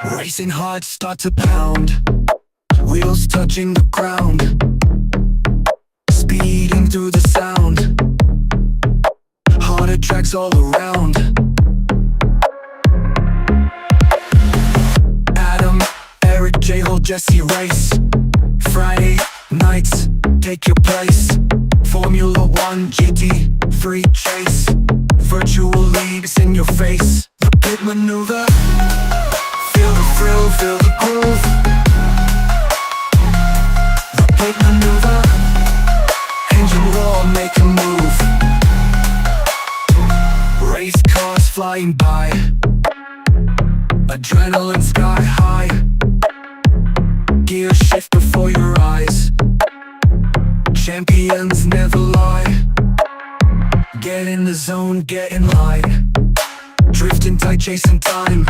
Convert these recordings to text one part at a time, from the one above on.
Racing hearts start to pound, wheels touching the ground, speeding through the sound, harder tracks all around. Adam, Eric, J-Hole, Jesse race. Friday nights, take your place. Formula 1 GT, free chase. Virtual leagues in your face. The pit maneuver, feel the thrill, feel the groove. The pit maneuver, engine roar, make a move. Race cars flying by, adrenaline sky high. Gear shift before your eyes, champions never lie. Get in the zone, get in line, drifting tight, chasing time.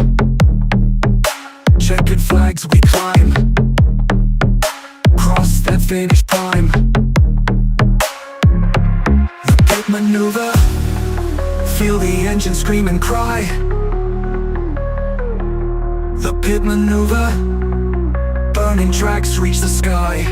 Checkered flags we climb, cross that finish prime. The pit maneuver, feel the engine scream and cry. The pit maneuver, burning tracks reach the sky.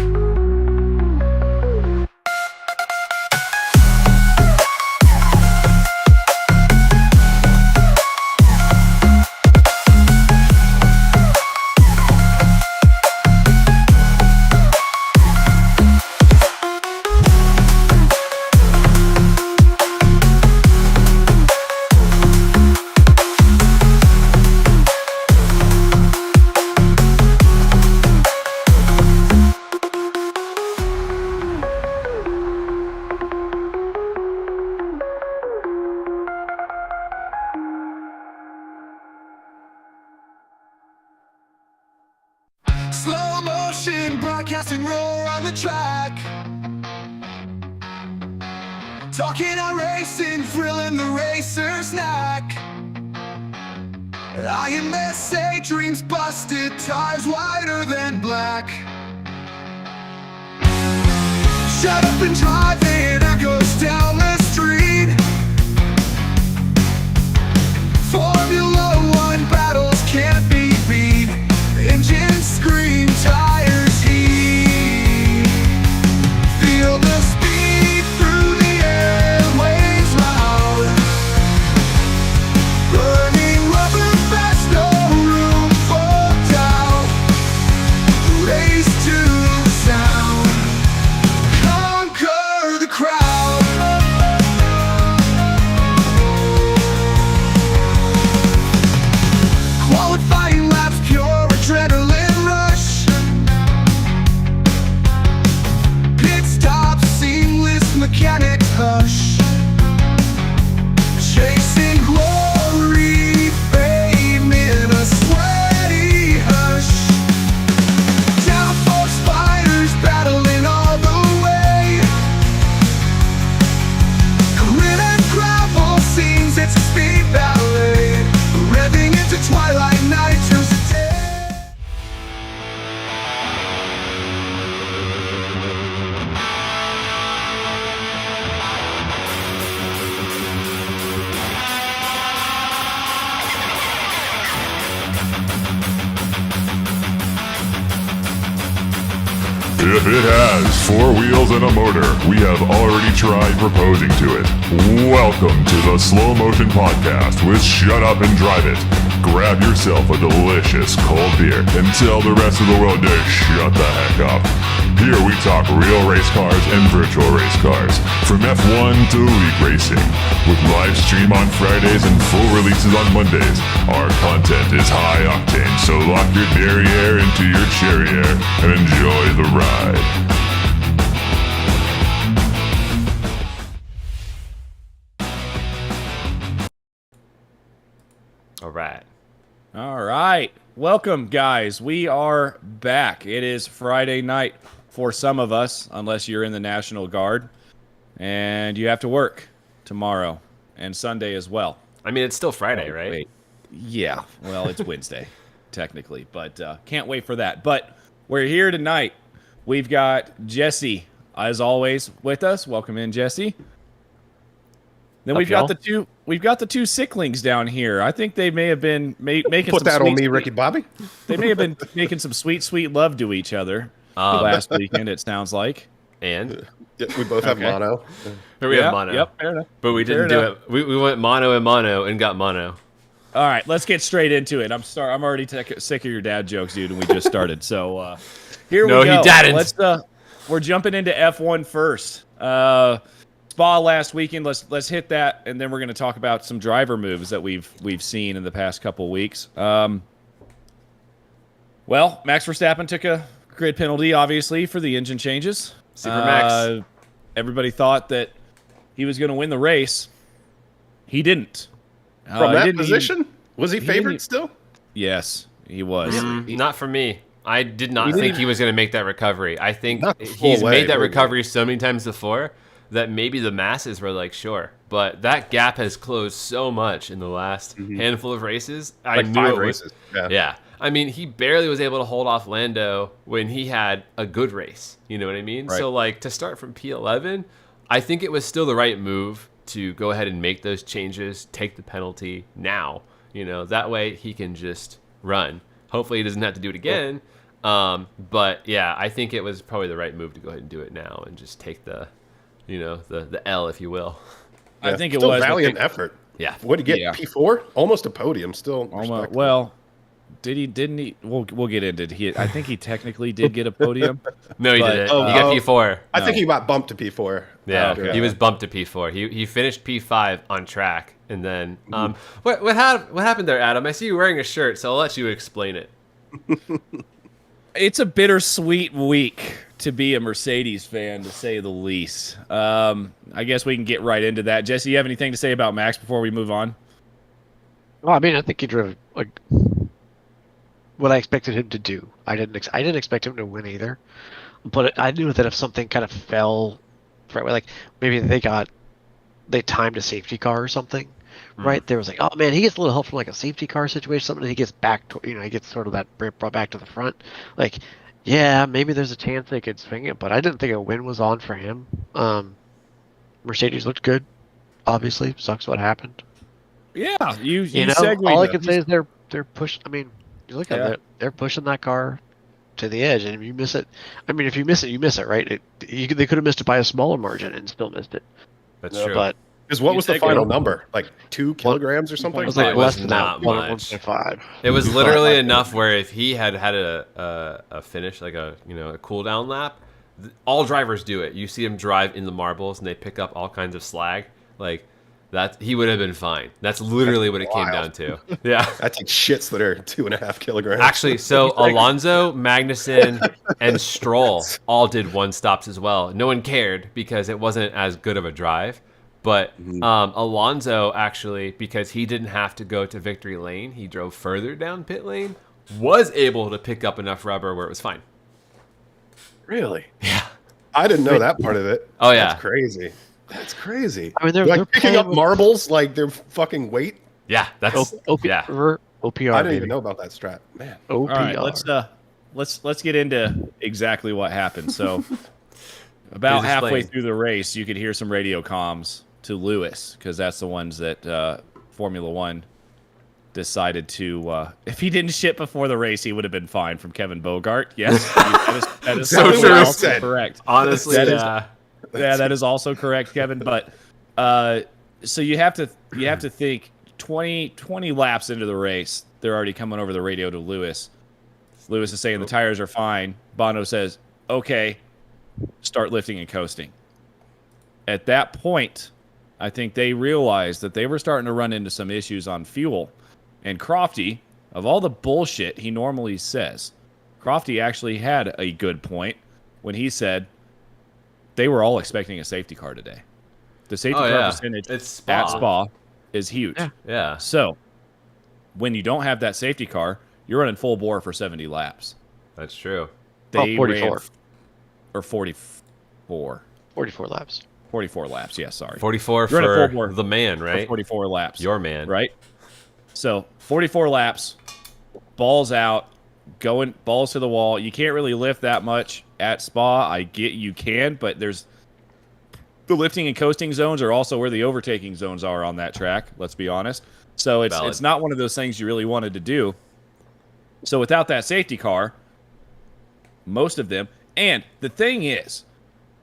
Slow motion, broadcast and roar on the track. Talking on racing, thrilling the racer's snack. IMSA dreams busted, tires wider than black. Shut up and drive, it echoes down the street. Formula 1 battles can't be beat. Engines scream, tires heat. Feel the speed through the airwaves loud. Burning rubber fast, no room for doubt. Race to the sound, conquer the crowd. Qualifying laps, pure adrenaline rush. Pit stop, seamless mechanic hush. Chasing glory, fame in a sweaty hush. Downforce fighters battling all the way. Grit and gravel scenes, it's a speed ballet. Revving into twilight night to stay. If it has 4 wheels and a motor, we have already tried proposing to it. Welcome to the Slow Motion Podcast with Shut Up and Drive It. Grab yourself a delicious cold beer and tell the rest of the world to shut the heck up. Here we talk real race cars and virtual race cars, from F1 to Elite Racing. With live stream on Fridays and full releases on Mondays, our content is high octane, so lock your derriere into your cherriere and enjoy the ride. All right. Welcome, guys. We are back. It is Friday night for some of us, unless you're in the National Guard, and you have to work tomorrow and Sunday as well. I mean, it's still Friday, right? Wait. Yeah. Well, it's Wednesday, technically, but can't wait for that. But we're here tonight. We've got Jesse, as always, with us. Welcome in, Jesse. Then we've got the two sicklings down here. I think they may have been making Put some that on me, sweet- Ricky Bobby. They may have been making some sweet love to each other last weekend. It sounds like. And Yeah, we both have Okay. mono. we have mono. Yep. Fair enough. But we didn't Fair do enough. it. We went mono and mono and got mono. All right, let's get straight into it. I'm already sick of your dad jokes, dude, and we just started. So here No, we go. he didn't. We're jumping into F1 first. Spa last weekend. Let's hit that, and then we're going to talk about some driver moves that we've seen in the past couple weeks. Well, Max Verstappen took a grid penalty, obviously, for the engine changes. Super Max. Everybody thought that he was going to win the race. He didn't. From He that didn't position, was he didn't favored e- still? Yes, he was. Not for me. I did not He think didn't- he was going to make that recovery. I think Not the full he's way, made that but- recovery so many times before that maybe the masses were like, sure. But that gap has closed so much in the last handful of races. I Like knew 5 it races. Was, yeah. I mean, he barely was able to hold off Lando when he had a good race. You know what I mean? Right. So, like, to start from P11, I think it was still the right move to go ahead and make those changes, take the penalty now. You know, that way he can just run. Hopefully he doesn't have to do it again. But yeah, I think it was probably the right move to go ahead and do it now and just take the L, if you will. I think it Still was valiant effort. Yeah. What did he get? Yeah. P4? Almost a podium. Still. Almost, respectable. well, didn't he? We'll get into it. I think he technically did get a podium. No, he But- didn't. Oh, He got oh. P4. I think he got bumped to P4. Yeah, okay. he was bumped to P4. He finished P5 on track, and then what happened there, Adam? I see you wearing a shirt, so I'll let you explain it. It's a bittersweet week to be a Mercedes fan, to say the least. I guess we can get right into that. Jesse, you have anything to say about Max before we move on? Well, I mean, I think he drove like what I expected him to do. I didn't expect him to win either, but I knew that if something kind of fell, right, like maybe they timed a safety car or something, right? There was like, oh man, he gets a little help from like a safety car situation, something, and he gets back to, he gets sort of that brought back to the front. Like, yeah, maybe there's a chance they could swing it, but I didn't think a win was on for him. Mercedes looked good. Obviously, sucks what happened. Yeah, you You know, segued all I us. can say is they're push. I mean, you look at it, they're pushing that car to the edge, and if you miss it, I mean, if you miss it, you miss it, right? They could have missed it by a smaller margin and still missed it. That's Yeah, true. But Because what You was the take final it. number? Like 2 kilograms or something? it was It like was less than not that, much. 1.5. It was literally enough where if he had a finish, like a cool down lap, all drivers do it. You see them drive in the marbles and they pick up all kinds of slag. Like that, he would have been fine. That's literally what it came down wild. to. Yeah. I take shits that are 2.5 kilograms. Actually, so Alonso, Magnussen, and Stroll all did 1 stops as well. No one cared because it wasn't as good of a drive. But Alonso, actually, because he didn't have to go to victory lane, he drove further down pit lane, was able to pick up enough rubber where it was fine. Really? Yeah. I didn't know that part of it. Oh, yeah. That's crazy. That's crazy. I mean, they're like picking playing up with marbles like they're fucking weight. Yeah, that's yeah. OPR. I didn't baby. even know about that strat. Man. OPR. All right, let's get into exactly what happened. So, about Please halfway explain. through the race, you could hear some radio comms to Lewis because that's the ones that Formula One decided to. If he didn't shit before the race, he would have been fine from Kevin Bogart. Yes, that is So also true. also correct. Honestly, That is- yeah. Yeah, that is also correct, Kevin. But so you have to think 20 laps into the race, they're already coming over the radio to Lewis. Lewis is saying the tires are fine. Bono says, "Okay, start lifting and coasting." At that point, I think they realized that they were starting to run into some issues on fuel. And Crofty, of all the bullshit he normally says, Crofty actually had a good point when he said they were all expecting a safety car today. The safety car percentage It's Spa. at Spa is huge. Yeah. Yeah. So when you don't have that safety car, you're running full bore for 70 laps. That's true. They 44. ran or 44. 44 laps. 44 laps, yes, sorry. 44 You're running full for bore the man, For right? 44 laps. Your man. Right? So 44 laps, balls out, going balls to the wall. You can't really lift that much at Spa. I get you can, but there's The lifting and coasting zones are also where the overtaking zones are on that track. Let's be honest. So it's not one of those things you really wanted to do. So without that safety car, most of them, and the thing is,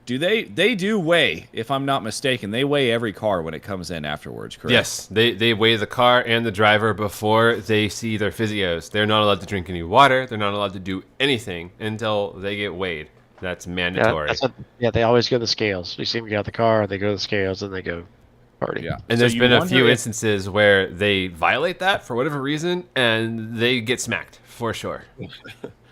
they do weigh, if I'm not mistaken, they weigh every car when it comes in afterwards, correct? Yes, they weigh the car and the driver before they see their physios. They're not allowed to drink any water. They're not allowed to do anything until they get weighed. That's mandatory. They always go to the scales. You see them get out of the car, they go to the scales, and they go party. Yeah. And So there's you been a wonder few if- instances where they violate that for whatever reason, and they get smacked for sure.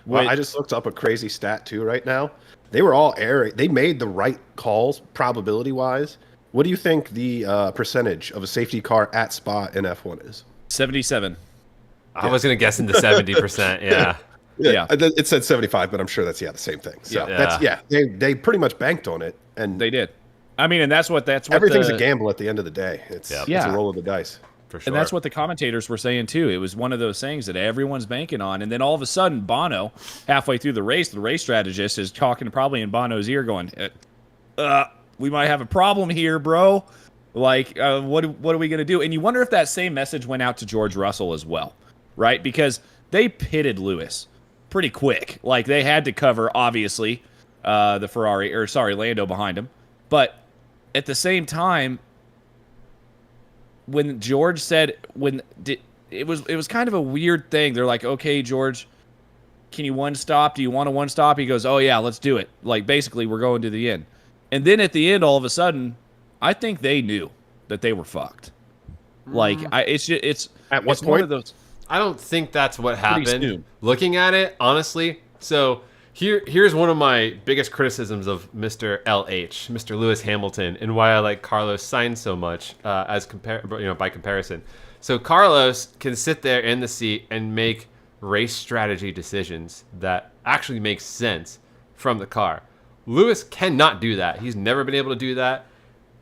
Well, Wait. I just looked up a crazy stat too right now. They were all airing. They made the right calls probability wise. What do you think the percentage of a safety car at Spa in F1 is? 77. I was gonna guess in the 70%. Yeah. Yeah. It said 75, but I'm sure that's the same thing. So they pretty much banked on it, and They did. I mean, and that's what everything's a gamble at the end of the day. It's Yeah. a roll of the dice. For sure. And that's what the commentators were saying too. It was one of those things that everyone's banking on. And then all of a sudden, Bono, halfway through the race strategist is talking probably in Bono's ear going, we might have a problem here, bro. Like, what are we going to do? And you wonder if that same message went out to George Russell as well, right? Because they pitted Lewis pretty quick. Like, they had to cover, obviously, Lando behind him. But at the same time, when George said it was kind of a weird thing. They're like, okay, George, can you one stop? Do you want a one stop? He goes, oh yeah, let's do it. Like basically, we're going to the end. And then at the end, all of a sudden, I think they knew that they were fucked. Like it's At what it's one point? of those. I don't think that's what Pretty happened. soon. Looking at it, honestly, so here's one of my biggest criticisms of Mr. LH, Mr. Lewis Hamilton, and why I like Carlos Sainz so much by comparison. So Carlos can sit there in the seat and make race strategy decisions that actually make sense from the car. Lewis cannot do that. He's never been able to do that,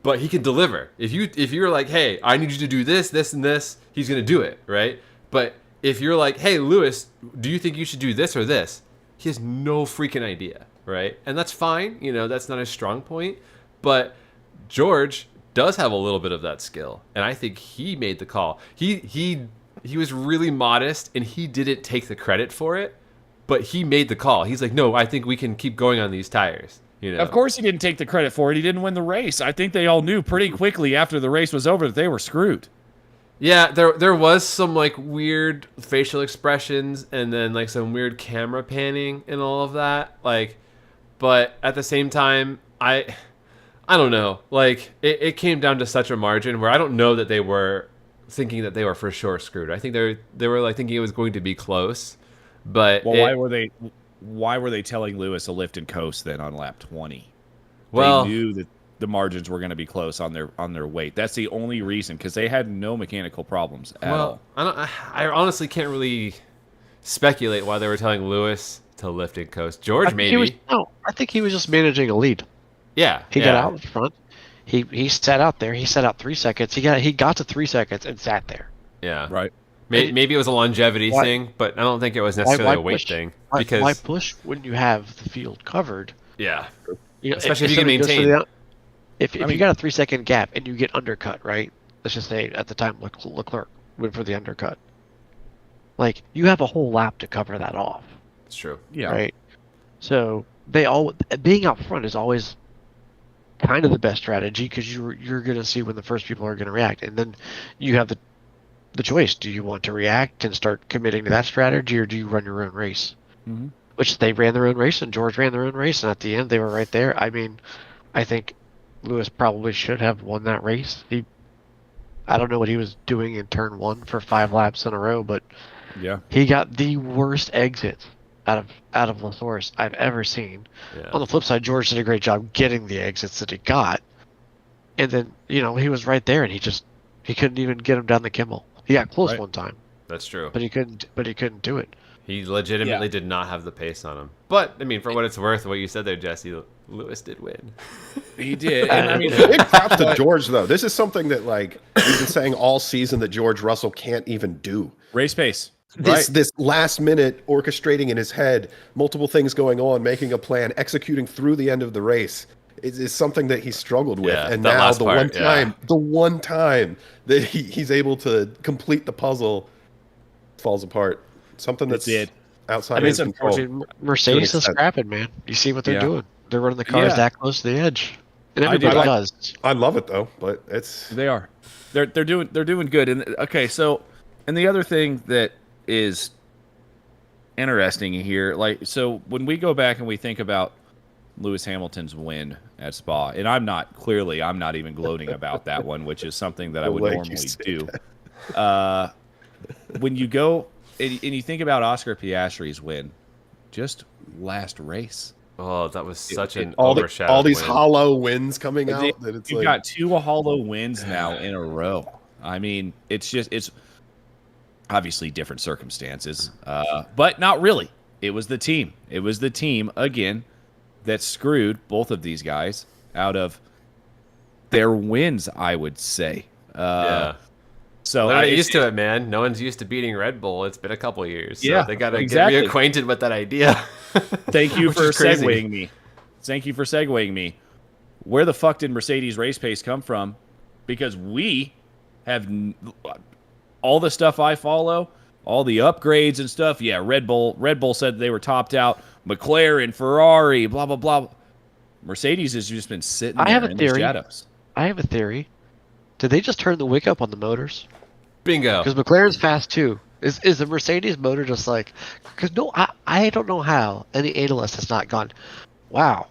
but he can deliver. If you're like, hey, I need you to do this, this, and this, he's gonna do it, right? But if you're like, hey, Lewis, do you think you should do this or this? He has no freaking idea, right? And that's fine. That's not his strong point. But George does have a little bit of that skill, and I think he made the call. He was really modest, and he didn't take the credit for it, but he made the call. He's like, no, I think we can keep going on these tires. Of course, he didn't take the credit for it. He didn't win the race. I think they all knew pretty quickly after the race was over that they were screwed. Yeah, there was some like weird facial expressions and then like some weird camera panning and all of that. Like, but at the same time, I don't know. Like, it came down to such a margin where I don't know that they were thinking that they were for sure screwed. I think they were like thinking it was going to be close. But why were they telling Lewis to lift and coast then on lap 20? Well, They knew that the margins were going to be close on their weight. That's the only reason, because they had no mechanical problems at all. I honestly can't really speculate why they were telling Lewis to lift and coast. George, maybe. I think he was just managing a lead. Yeah. He got out in front. He sat out there. He sat out 3 seconds. He got to 3 seconds and sat there. Yeah. Right. Maybe it was a longevity thing, but I don't think it was necessarily a weight thing. Because why push when you have the field covered? Yeah. Especially if you can maintain. If you got a 3 second gap and you get undercut, right? Let's just say at the time Leclerc went for the undercut. Like, you have a whole lap to cover that off. It's true. Yeah. Right. So being out front is always kind of the best strategy, because you're going to see when the first people are going to react, and then you have the choice. Do you want to react and start committing to that strategy, or do you run your own race? Mm-hmm. Which they ran their own race, and George ran their own race, and at the end they were right there. I mean, I think Lewis probably should have won that race. I don't know what he was doing in turn 1 for 5 laps in a row, but Yeah. he got the worst exits out of La Source I've ever seen. Yeah. On the flip side, George did a great job getting the exits that he got, and then he was right there, and he couldn't even get him down the Kimmel. He got close Right. one time, That's true. but he couldn't do it. He legitimately did not have the pace on him. But, I mean, for what it's worth, what you said there, Jesse, Lewis did win. He did. And I mean, Big props to George, though. This is something that, like, we've been saying all season that George Russell can't even do. race pace. Right. This last minute orchestrating in his head, multiple things going on, making a plan, executing through the end of the race. is something that he struggled with. Yeah, And that now last the part, one time that he's able to complete the puzzle falls apart. Something that's it. outside I mean, of his it's control. Unfortunately, Mercedes is extent. scrapping, man. You see what they're Yeah. doing. They're running the cars Yeah. that close to the edge, and I do. everybody does. I love it though, but it's They are. They're doing good. And okay, so and the other thing that is interesting here, like so when we go back and we think about Lewis Hamilton's win at Spa, and I'm not even gloating about that one, which is something that I would Like you normally say do. When you go and you think about Oscar Piastri's win, just last race. Oh, that was such an all overshadowed these win. hollow wins coming out. That it's You've like, got 2 hollow wins now in a row. I mean, it's obviously different circumstances, but not really. It was the team. It was the team again that screwed both of these guys out of their wins, I would say. Yeah. So They're not it's- used to it, man. No one's used to beating Red Bull. It's been a couple years. So Yeah, they got to exactly. get reacquainted with that idea. Thank you Which for is crazy. segueing me. Thank you for segueing me. Where the fuck did Mercedes race pace come from? Because we have all the stuff I follow, all the upgrades and stuff. Yeah, Red Bull said they were topped out. McLaren, Ferrari, blah blah blah. Mercedes has just been sitting there I have a in the theory. shadows. I have a theory. Did they just turn the wick up on the motors? Bingo. Because McLaren's fast too. Is the Mercedes motor just like? Because no, I don't know how any analyst has not gone, wow.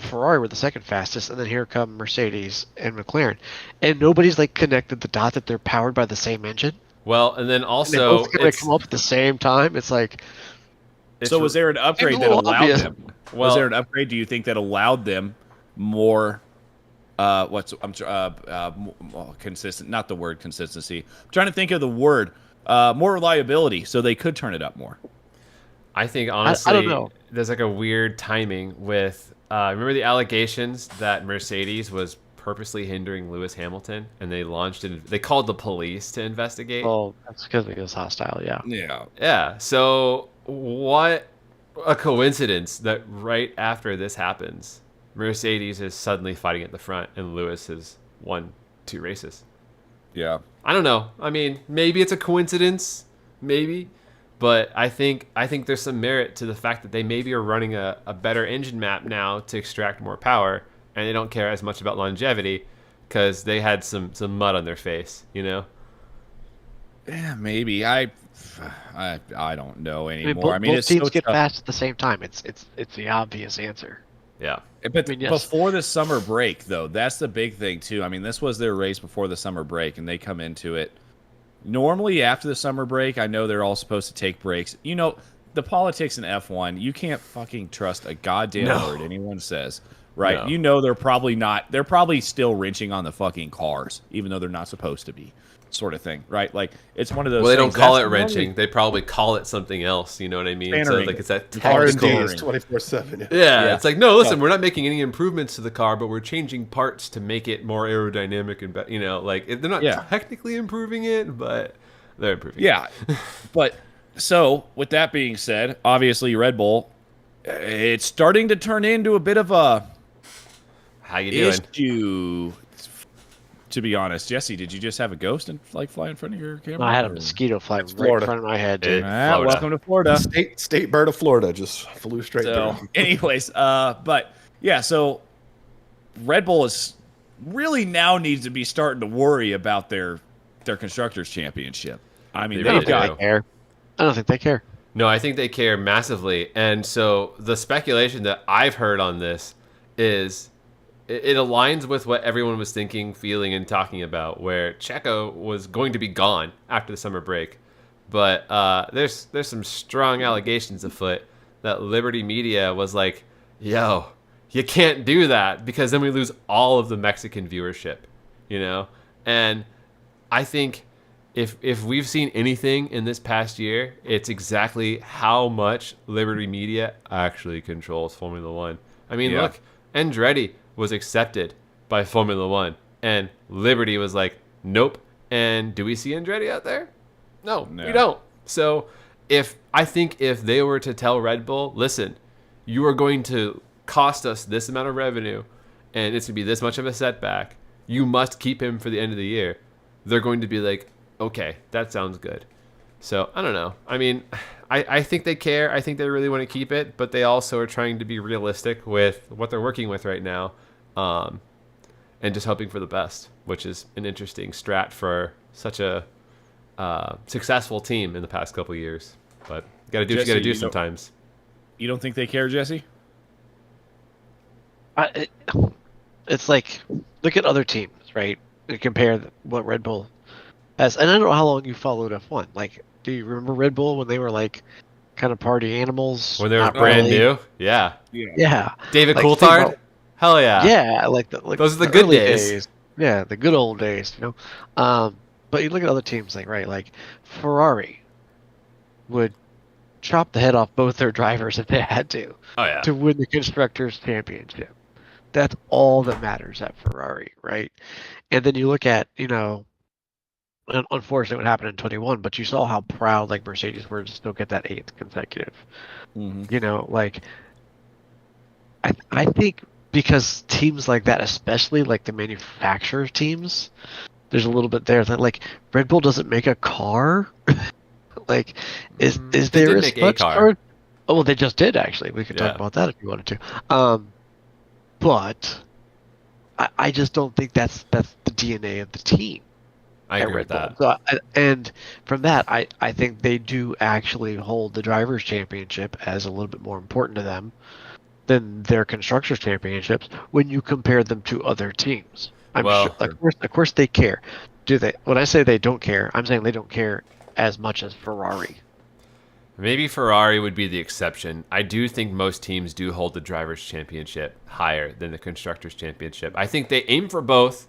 Ferrari were the second fastest, and then here come Mercedes and McLaren, and nobody's like connected the dot that they're powered by the same engine. Well, and then And they also, both gonna come up at the same time. It's like, So was there an upgrade It's that a little allowed obvious. them? Was Well- there an upgrade? Do you think that allowed them more? Consistent? Not the word consistency. I'm trying to think of the word. More reliability, so they could turn it up more. I think honestly, I don't know. there's like a weird timing with. Remember the allegations that Mercedes was purposely hindering Lewis Hamilton, and they called the police to investigate. oh, that's because it was hostile. Yeah. Yeah. Yeah. So what a coincidence that right after this happens, Mercedes is suddenly fighting at the front, and Lewis has won 2 races. Yeah. I don't know. I mean, maybe it's a coincidence, maybe, but I think there's some merit to the fact that they maybe are running a better engine map now to extract more power, and they don't care as much about longevity because they had some mud on their face, Yeah, maybe. I don't know I mean, anymore. both It's teams so get tough. fast at the same time. It's the obvious answer. Yeah. But I mean, yes. before the summer break, though, that's the big thing too. I mean, this was their race before the summer break, and they come into it. Normally, after the summer break, I know they're all supposed to take breaks. The politics in F1, you can't fucking trust a goddamn No. word anyone says, right? No. They're probably not. They're probably still wrenching on the fucking cars, even though they're not supposed to be, sort of thing, right? Like it's one of those. Well, they don't things call that's it wrenching. normally- They probably call it something else. You know what I mean? So Spannering. like it's that R&D technical. is 24/7. Yeah, it's like, no, listen, we're not making any improvements to the car, but we're changing parts to make it more aerodynamic and they're not Yeah. technically improving it, but they're improving. Yeah, but so with that being said, obviously Red Bull, it's starting to turn into a bit of a How you doing? issue. To be honest, Jesse, did you just have a ghost and fly in front of your camera? I had a Or- mosquito fly right in Florida. front of my head, dude. Florida. Welcome to Florida. State bird of Florida just flew straight So, through. anyways, but yeah, so Red Bull is really now needs to be starting to worry about their constructors championship. I mean, They they've really got do. Care. I don't think they care. No, I think they care massively. And so the speculation that I've heard on this is it aligns with what everyone was thinking, feeling, and talking about, where Checo was going to be gone after the summer break. But there's some strong allegations afoot that Liberty Media was like, yo, you can't do that because then we lose all of the Mexican viewership, And I think if we've seen anything in this past year, it's exactly how much Liberty Media actually controls Formula One. I mean, Yeah. look, Andretti was accepted by Formula One, and Liberty was like, nope. And do we see Andretti out there? No, No. we don't. So I think if they were to tell Red Bull, listen, you are going to cost us this amount of revenue, and it's going to be this much of a setback. You must keep him for the end of the year. They're going to be like, okay, that sounds good. So I don't know. I mean, I think they care. I think they really want to keep it, but they also are trying to be realistic with what they're working with right now, and just hoping for the best, which is an interesting strat for such a successful team in the past couple of years. But you got to do what you got to do sometimes. You don't think they care, Jesse? It's like, look at other teams, right? And compare what Red Bull has. And I don't know how long you followed F1. Like, do you remember Red Bull when they were like kind of party animals? When they were Not brand really. new? Yeah. Yeah. David Like, Coulthard? think Hell yeah. Yeah, Those are the good early days. Yeah, the good old days, you know. But you look at other teams, like Ferrari would chop the head off both their drivers if they had to Oh, yeah. win the constructors championship. That's all that matters at Ferrari, right? And then you look at, you know, unfortunately what happened in 21, but you saw how proud like Mercedes were to still get that 8th consecutive. Mm-hmm. You know, like I think because teams like that, especially like the manufacturer teams, there's a little bit there that like Red Bull doesn't make a car. Like, is They there did as make a much car. Oh, well, they just did actually. We could Yeah. talk about that if you wanted to. But I just don't think that's the DNA of the team. I at agree Red with that. Bull. So, and from that, I think they do actually hold the drivers' championship as a little bit more important to them than their constructors' championships when you compare them to other teams. I'm Well, sure, of course, they care. Do they? When I say they don't care, I'm saying they don't care as much as Ferrari. Maybe Ferrari would be the exception. I do think most teams do hold the drivers' championship higher than the constructors' championship. I think they aim for both,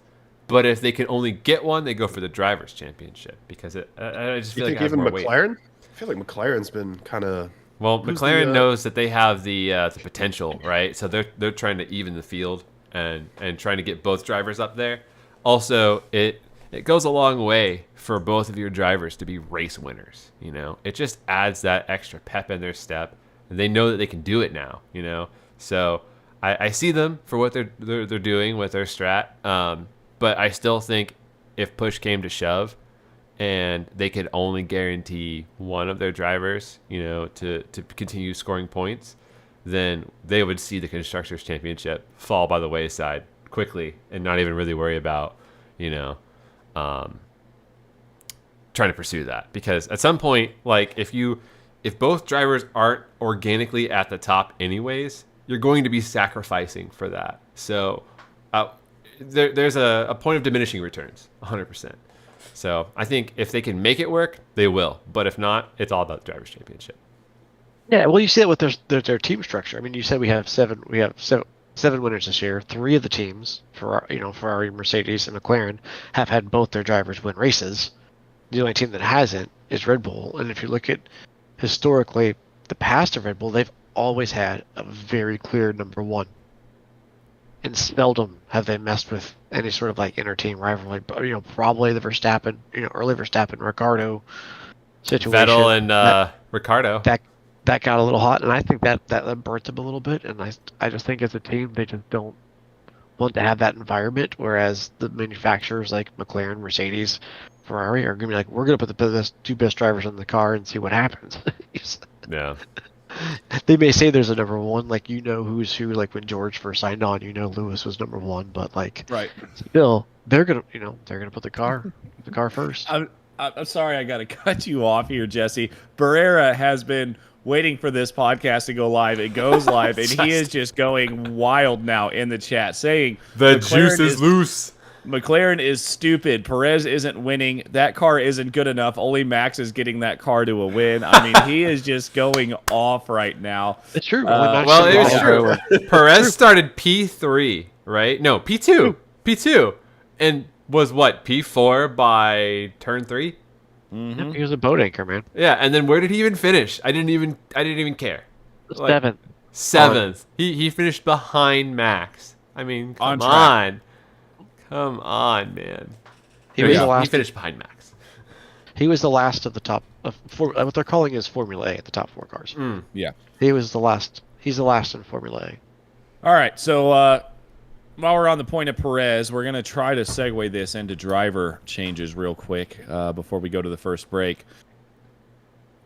but if they can only get one, they go for the drivers' championship because I just You feel like think it has even more weight. McLaren? I feel like McLaren's been kind of. Well, Who's McLaren the, knows that they have the potential, right? So they're trying to even the field and trying to get both drivers up there. Also, it goes a long way for both of your drivers to be race winners. You know, it just adds that extra pep in their step, and they know that they can do it now. You know, so I see them for what they're doing with their strat. But I still think if push came to shove, and they could only guarantee one of their drivers, you know, to continue scoring points, then they would see the Constructors' Championship fall by the wayside quickly and not even really worry about, you know, trying to pursue that. Because at some point, like, if both drivers aren't organically at the top anyways, you're going to be sacrificing for that. So there's a point of diminishing returns, 100%. So I think if they can make it work, they will. But if not, it's all about the drivers' championship. Yeah, well, you see that with their team structure. I mean, you said we have seven winners this year. 3 of the teams, Ferrari, Mercedes, and McLaren, have had both their drivers win races. The only team that hasn't is Red Bull. And if you look at historically the past of Red Bull, they've always had a very clear number one. And seldom have they messed with any sort of like inter-team rivalry. But, probably the Verstappen, early Verstappen, Ricardo situation. Vettel and Ricardo. That got a little hot, and I think that burnt them a little bit. And I just think as a team, they just don't want to have that environment. Whereas the manufacturers like McLaren, Mercedes, Ferrari are going to be like, we're going to put the two best drivers in the car and see what happens. Yeah. They may say there's a number one, like who's who. Like when George first signed on, Lewis was number one, but like Right. still they're gonna put the car first. I'm sorry, I got to cut you off here, Jesse. Barrera has been waiting for this podcast to go live. It goes live, and he is just going wild now in the chat, saying The McLaren juice is loose. McLaren is stupid. Perez isn't winning. That car isn't good enough. Only Max is getting that car to a win. I mean, he is just going off right now. It's true. Well, it was true. Perez started P3, right? No, P2. P2. And was what, P4 by turn 3? Mm-hmm. He was a boat anchor, man. Yeah, and then where did he even finish? I didn't even care. Seventh. Seventh. He finished behind Max. I mean, come on. Come on, man. He finished behind Max. He was the last of the top of what they're calling is Formula A, the top 4 cars. Yeah. He was the last. He's the last in Formula A. All right, so while we're on the point of Perez, we're going to try to segue this into driver changes real quick before we go to the first break.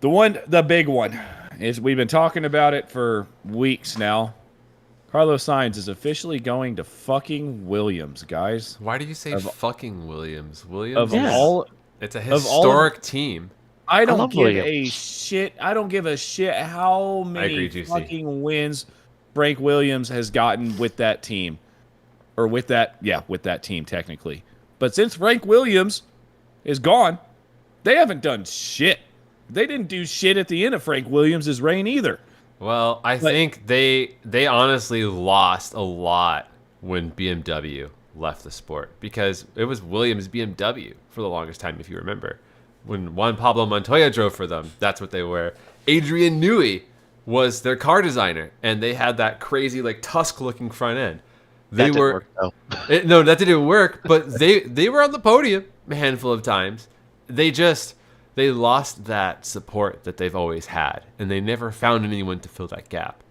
The big one, is we've been talking about it for weeks now. Carlos Sainz is officially going to fucking Williams, guys. Why do you say fucking Williams? Williams, it's a historic team. I don't love give a Williams. shit. I don't give a shit how many fucking wins Frank Williams has gotten with that team. Or with that team, technically. But since Frank Williams is gone, they haven't done shit. They didn't do shit at the end of Frank Williams' reign either. Well, I think they honestly lost a lot when BMW left the sport because it was Williams BMW for the longest time, if you remember. When Juan Pablo Montoya drove for them, that's what they were. Adrian Newey was their car designer, and they had that crazy like tusk-looking front end. That didn't work, no, that didn't work. But they were on the podium a handful of times. They lost that support that they've always had, and they never found anyone to fill that gap.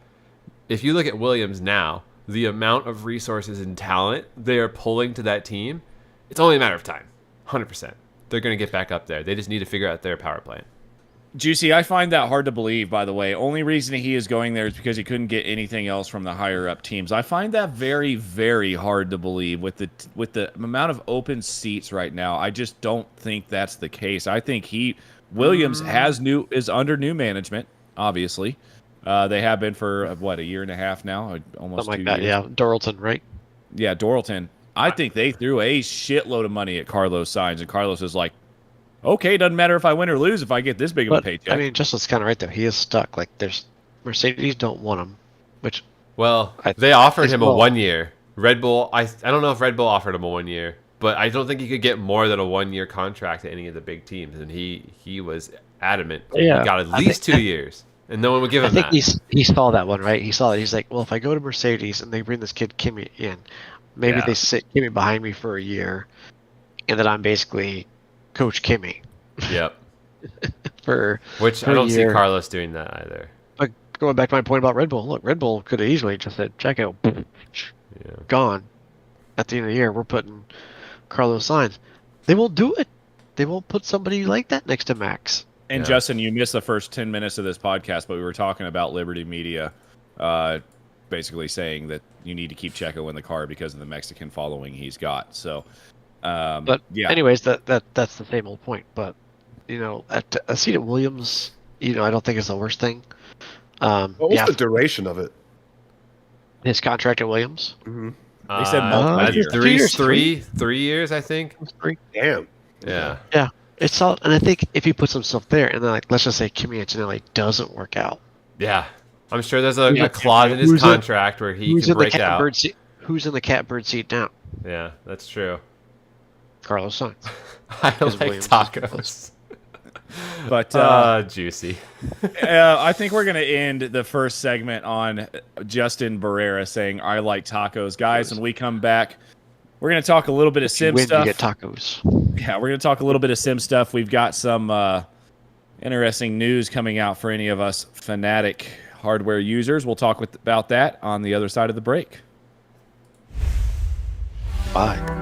If you look at Williams now, the amount of resources and talent they are pulling to that team, it's only a matter of time. 100%. They're going to get back up there. They just need to figure out their power plant. Juicy, I find that hard to believe, by the way. Only reason he is going there is because he couldn't get anything else from the higher-up teams. I find that very, very hard to believe with the amount of open seats right now. I just don't think that's the case. I think Williams is under new management, obviously. They have been for, a year and a half now? Almost Something 2 like that, years. yeah. Doralton, right? Yeah, Doralton. I think they threw a shitload of money at Carlos Sainz, and Carlos is like, okay, doesn't matter if I win or lose if I get this big of a paycheck. I mean, Justin's kind of right, though. He is stuck. Like, Mercedes don't want him, which... Well, they offered him a 1 year. Red Bull, I don't know if Red Bull offered him a 1 year, but I don't think he could get more than a 1 year contract at any of the big teams, and he was adamant. Yeah, he got at least 2 years, and no one would give him that. I think he saw that one, right? He saw that. He's like, well, if I go to Mercedes and they bring this kid Kimi in, maybe they sit Kimi behind me for a year, and then I'm basically Coach Kimi. Yep. for I don't see Carlos doing that either. But going back to my point about Red Bull, look, Red Bull could have easily just said, check out, gone. At the end of the year, we're putting Carlos Sainz. They won't do it. They won't put somebody like that next to Max. And Justin, you missed the first 10 minutes of this podcast, but we were talking about Liberty Media, basically saying that you need to keep Checo in the car because of the Mexican following he's got. So, anyways, that's the same old point. But a seat at Williams, I don't think is the worst thing. What was the duration of it? His contract at Williams. Mm-hmm. They said multiple years. 3 years, I think. 3. Damn. Yeah. Yeah. It's all, and I think if he puts himself there, and then let's just say Kimi Antonelli doesn't work out. Yeah, I'm sure there's a clause in his contract where he can break out. Who's in the catbird seat now? Yeah, that's true. Carlos Sainz. I like Williams tacos. But juicy. I think we're going to end the first segment on Justin Barrera saying, I like tacos. Guys, when we come back, we're going to talk a little bit of sim stuff. You get tacos. Yeah, we're going to talk a little bit of sim stuff. We've got some interesting news coming out for any of us fanatic hardware users. We'll talk about that on the other side of the break. Bye.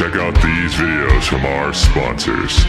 check out these videos from our sponsors.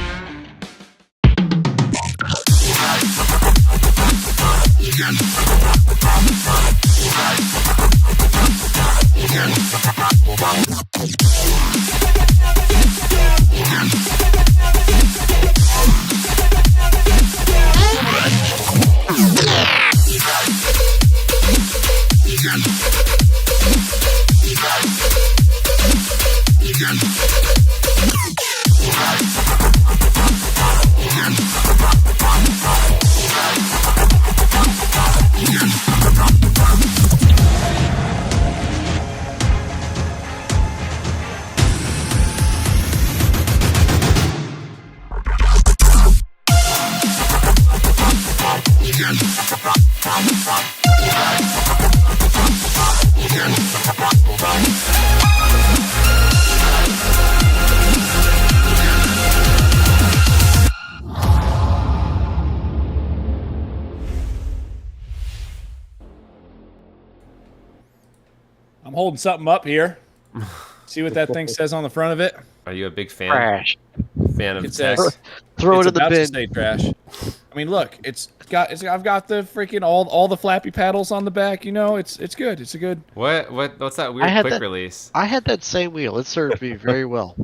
I'm holding something up here. See what that thing says on the front of it? Are you a big fan Trash. of It tech? says Throw it's it in the about to bin. say trash. I mean, look, I've got the freaking all the flappy paddles on the back. You know, it's good. It's a good. What's that I weird had quick that- release? I had that same wheel. It served me very well.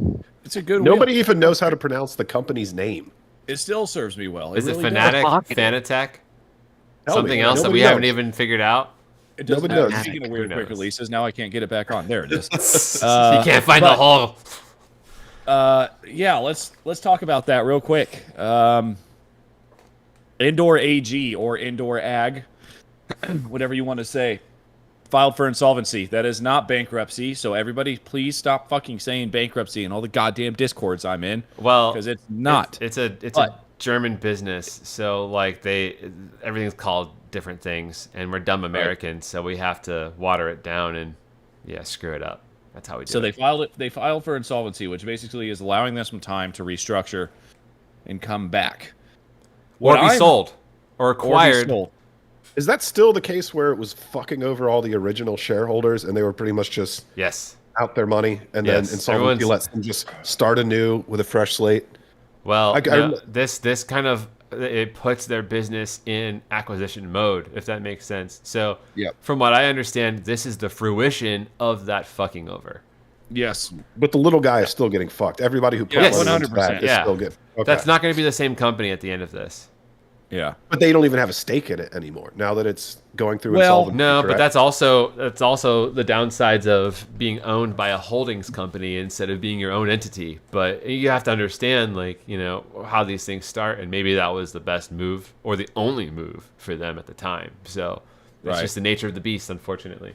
It's a good. Nobody wheel. even knows how to pronounce the company's name. It still serves me well. Is it really does. Fanatic? Fuck it. Fanatec? Tell Something me. else that Nobody we haven't knows. even figured out? It doesn't Nobody have, knows. speaking of Who weird quick knows? releases, now I can't get it back on. There it is. You can't find the hole. Yeah, let's talk about that real quick. Indoor AG or Indoor Ag, whatever you want to say, filed for insolvency. That is not bankruptcy. So everybody, please stop fucking saying bankruptcy and all the goddamn discords I'm in. Well, because it's not. It's a But- German business, so like everything's called different things, and we're dumb Americans, so we have to water it down and screw it up. That's how we do So it. they filed for insolvency, which basically is allowing them some time to restructure and come back. or What be I'm- sold or or be acquired. sold. Is that still the case where it was fucking over all the original shareholders and they were pretty much just Yes. out their money and Yes, then insolvency everyone's- lets them just start anew with a fresh slate? Well, I- no, this kind of it puts their business in acquisition mode, if that makes sense. So, Yep. from what I understand, this is the fruition of that fucking over. Yes. But the little guy is still getting fucked. Everybody who put Yes, money into 100%, that is yeah. still good. Okay. That's not going to be the same company at the end of this. Yeah. But they don't even have a stake in it anymore now that it's going through Well, insolvency. No, but correct? that's also the downsides of being owned by a holdings company instead of being your own entity. But you have to understand, like, how these things start, and maybe that was the best move or the only move for them at the time. So it's Right. just the nature of the beast, unfortunately.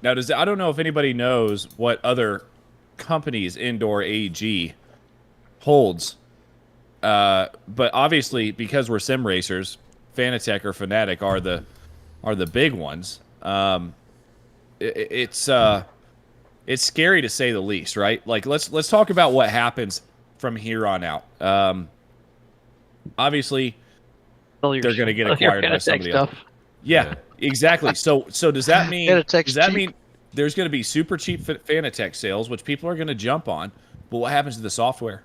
Now, I don't know if anybody knows what other companies Indoor AG holds, but obviously because we're sim racers, Fanatec or Fanatic are the big ones. It's scary to say the least, right? Like let's talk about what happens from here on out. Obviously, All your- they're going to get all your acquired by Fanatec somebody else. stuff. Yeah, exactly. So does that mean Fanatec's does that cheap. mean there's going to be super cheap Fanatec sales, which people are going to jump on? But what happens to the software?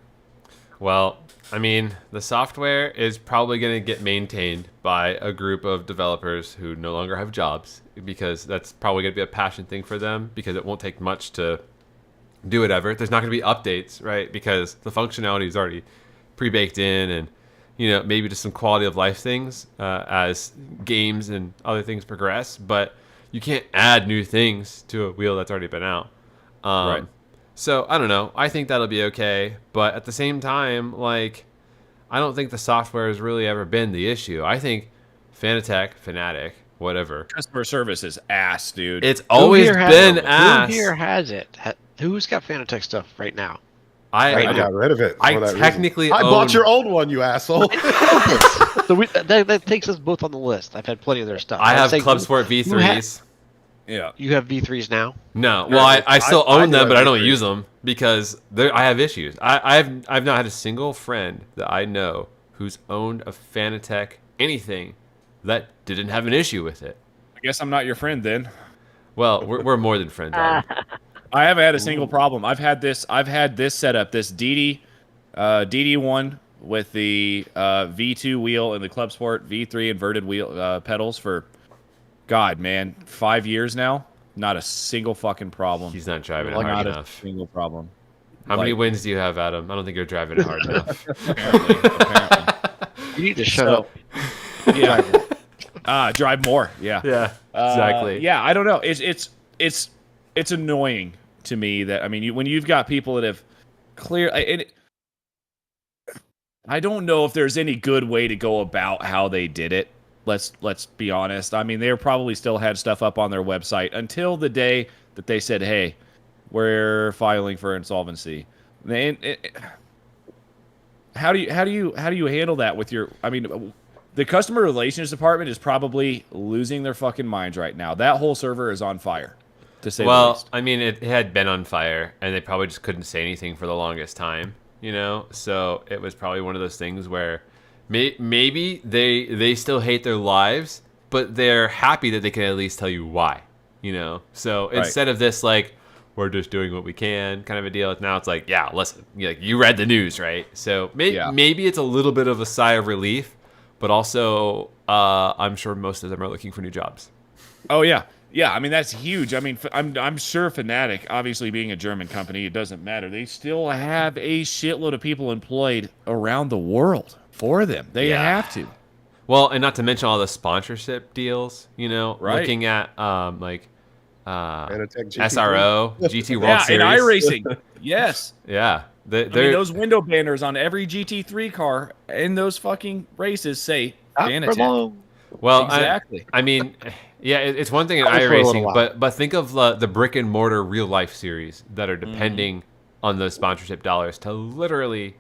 Well, I mean, the software is probably going to get maintained by a group of developers who no longer have jobs, because that's probably going to be a passion thing for them, because it won't take much to do whatever. There's not going to be updates, right? Because the functionality is already pre-baked in, and maybe just some quality of life things as games and other things progress. But you can't add new things to a wheel that's already been out. Right. So I don't know. I think that'll be okay, but at the same time, like, I don't think the software has really ever been the issue. I think Fanatic, whatever. Customer service is ass, dude. It's always Who here has been it? ass. Who here has it? Who's got Fanatec stuff right now? I got rid of it. I for that reason. technically I own- bought your old one, you asshole. So that takes us both on the list. I've had plenty of their stuff. I I'm have saying, Club Sport who V3s. yeah. You have V3s now? No, well, I still I own do them, have but I don't V3s. use them because I have issues. I've not had a single friend that I know who's owned a Fanatec anything that didn't have an issue with it. I guess I'm not your friend then. Well, we're more than friends. Adam. I haven't had a single problem. I've had this setup, this DD1 with the V2 wheel and the Club Sport V3 inverted wheel pedals for, God, man, 5 years now. Not a single fucking problem. He's not driving it Like, hard Not a enough. single problem. How many Like, wins do you have, Adam? I don't think you're driving it hard enough. apparently. You need to shut up. Yeah. Drive more. Yeah. Yeah, exactly. Yeah, I don't know. It's annoying to me that, I mean, when you've got people that have I don't know if there's any good way to go about how they did it. Let's be honest. I mean, they probably still had stuff up on their website until the day that they said, "Hey, we're filing for insolvency." How do you handle that with your? I mean, the customer relations department is probably losing their fucking minds right now. That whole server is on fire, to say the Well, least. I mean, it had been on fire, and they probably just couldn't say anything for the longest time, you know? So it was probably one of those things where maybe they still hate their lives, but they're happy that they can at least tell you why, you know? So instead of this, like, we're just doing what we can kind of a deal, now it's like, yeah, listen, you read the news, right? So maybe it's a little bit of a sigh of relief, but also I'm sure most of them are looking for new jobs. Oh yeah. Yeah, I mean, that's huge. I mean, I'm sure Fnatic, obviously being a German company, it doesn't matter. They still have a shitload of people employed around the world for them. They have to. Well, and not to mention all the sponsorship deals, you know, Right. looking at Fanatec GT3. SRO, GT World Yeah, Series. in iRacing. Yes. Yeah. I mean, those window banners on every GT3 car in those fucking races say Not for Fanatec. long. Well, Exactly. I mean, yeah, it's one thing in Probably for a little iRacing, while. but think of the brick and mortar real life series that are depending on those sponsorship dollars to literally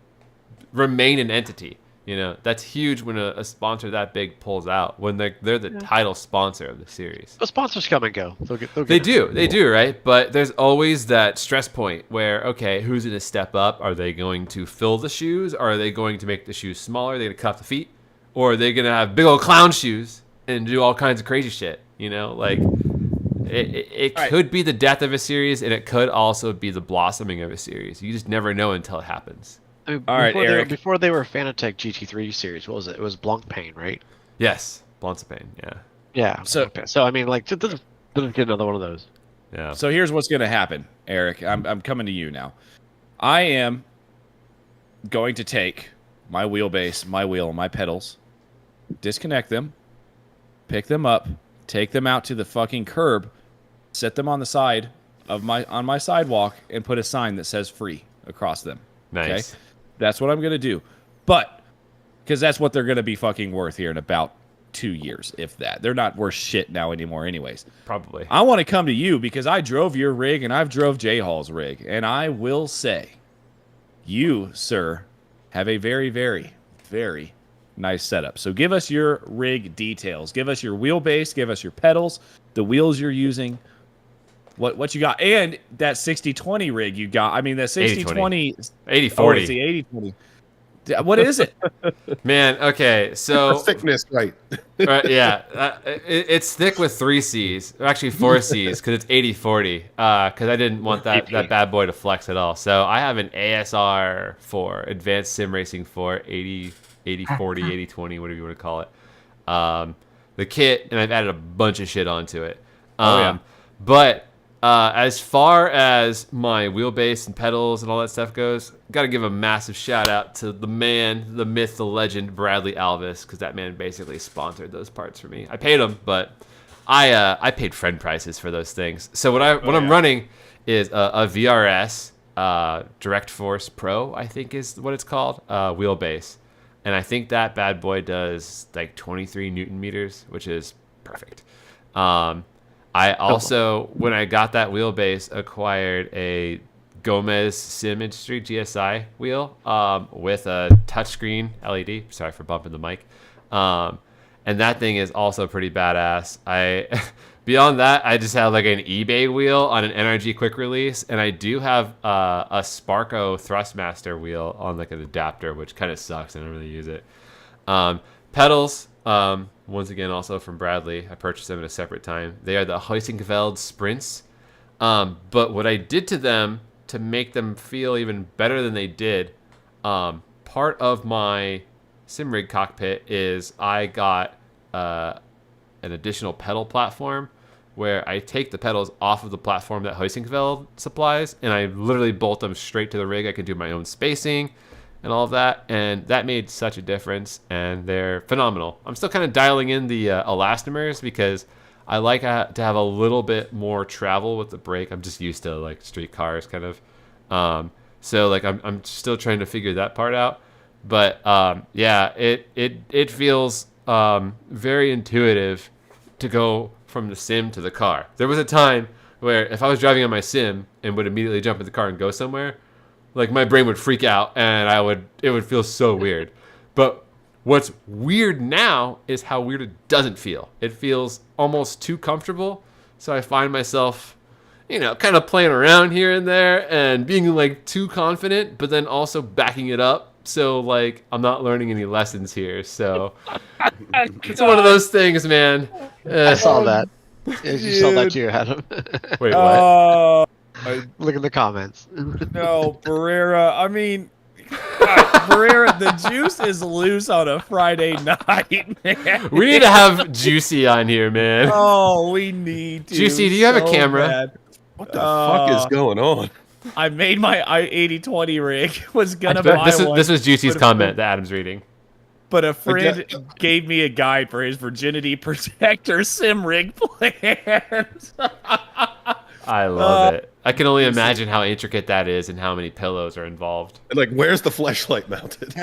remain an entity. You know, that's huge when a sponsor that big pulls out, when they're the title sponsor of the series. The sponsors come and go. They'll get They do, right? But there's always that stress point where, okay, who's going to step up? Are they going to fill the shoes? Or are they going to make the shoes smaller? Are they going to cut off the feet? Or are they going to have big old clown shoes and do all kinds of crazy shit? You know, like, it Right. could be the death of a series, and it could also be the blossoming of a series. You just never know until it happens. I mean, All right, Eric. Before they were Fanatec GT3 series, what was it? It was Blancpain, right? Yes, Blancpain, yeah. Yeah. So- Blancpain. So I mean, like, just get another one of those. Yeah. So here's what's going to happen, Eric. I'm coming to you now. I am going to take my wheelbase, my wheel, and my pedals, disconnect them, pick them up, take them out to the fucking curb, set them on the side of my sidewalk, and put a sign that says "free" across them. Nice. Okay? That's what I'm going to do. But because that's what they're going to be fucking worth here in about 2 years, if that. They're not worth shit now anymore anyways. Probably. I want to come to you because I drove your rig and I've drove J Hall's rig, and I will say, you, sir, have a very, very, very nice setup. So give us your rig details. Give us your wheelbase. Give us your pedals, the wheels you're using, what you got, and that 60/20 rig you got. I mean, that 60/20, 80/40. it's the 80/20. What is it? Man, okay, so Thickness, right? yeah, it's thick with 3 C's, or actually 4 C's, because it's 80/40. Because I didn't want that bad boy to flex at all. So I have an ASR for Advanced Sim Racing 4 80/40, 80/20, whatever you want to call it. The kit, and I've added a bunch of shit onto it. But as far as my wheelbase and pedals and all that stuff goes, got to give a massive shout out to the man, the myth, the legend, Bradley Alvis, because that man basically sponsored those parts for me. I paid him, but I paid friend prices for those things. So what I'm running is a VRS Direct Force Pro, I think is what it's called, wheelbase, and I think that bad boy does like 23 Newton meters, which is perfect. I also, when I got that wheelbase, acquired a Gomez Sim Industry GSI wheel with a touchscreen LED. Sorry for bumping the mic. And that thing is also pretty badass. Beyond that, I just have like an eBay wheel on an NRG quick release, and I do have a Sparco Thrustmaster wheel on like an adapter, which kind of sucks. I don't really use it. Pedals. Once again, also from Bradley. I purchased them at a separate time. They are the Heusingfeld Sprints. But what I did to them to make them feel even better than they did, part of my sim rig cockpit is I got an additional pedal platform where I take the pedals off of the platform that Heusinkveld supplies, and I literally bolt them straight to the rig. I can do my own spacing and all of that, and that made such a difference, and they're phenomenal. I'm still kind of dialing in the elastomers because I like to have a little bit more travel with the brake. I'm just used to like street cars kind of. So like I'm still trying to figure that part out. But yeah, it feels very intuitive to go from the sim to the car. There was a time where if I was driving on my sim and would immediately jump in the car and go somewhere, like my brain would freak out and it would feel so weird. But what's weird now is how weird it doesn't feel. It feels almost too comfortable. So I find myself, kind of playing around here and there and being like too confident, but then also backing it up. So like I'm not learning any lessons here. So it's one of those things, man. I saw that. You saw that too, Adam. Wait, what? Look at the comments. No, Barrera. I mean, God, Barrera, the juice is loose on a Friday night, man. We need to have Juicy on here, man. Oh, we need to. Juicy, do you have a camera? bad. What the fuck is going on? I made my 80/20 rig. Was gonna buy one. This was Juicy's comment that Adam's reading. But a friend gave me a guide for his virginity protector sim rig plans. I love it. I can only imagine how intricate that is and how many pillows are involved. Like, where's the flashlight mounted?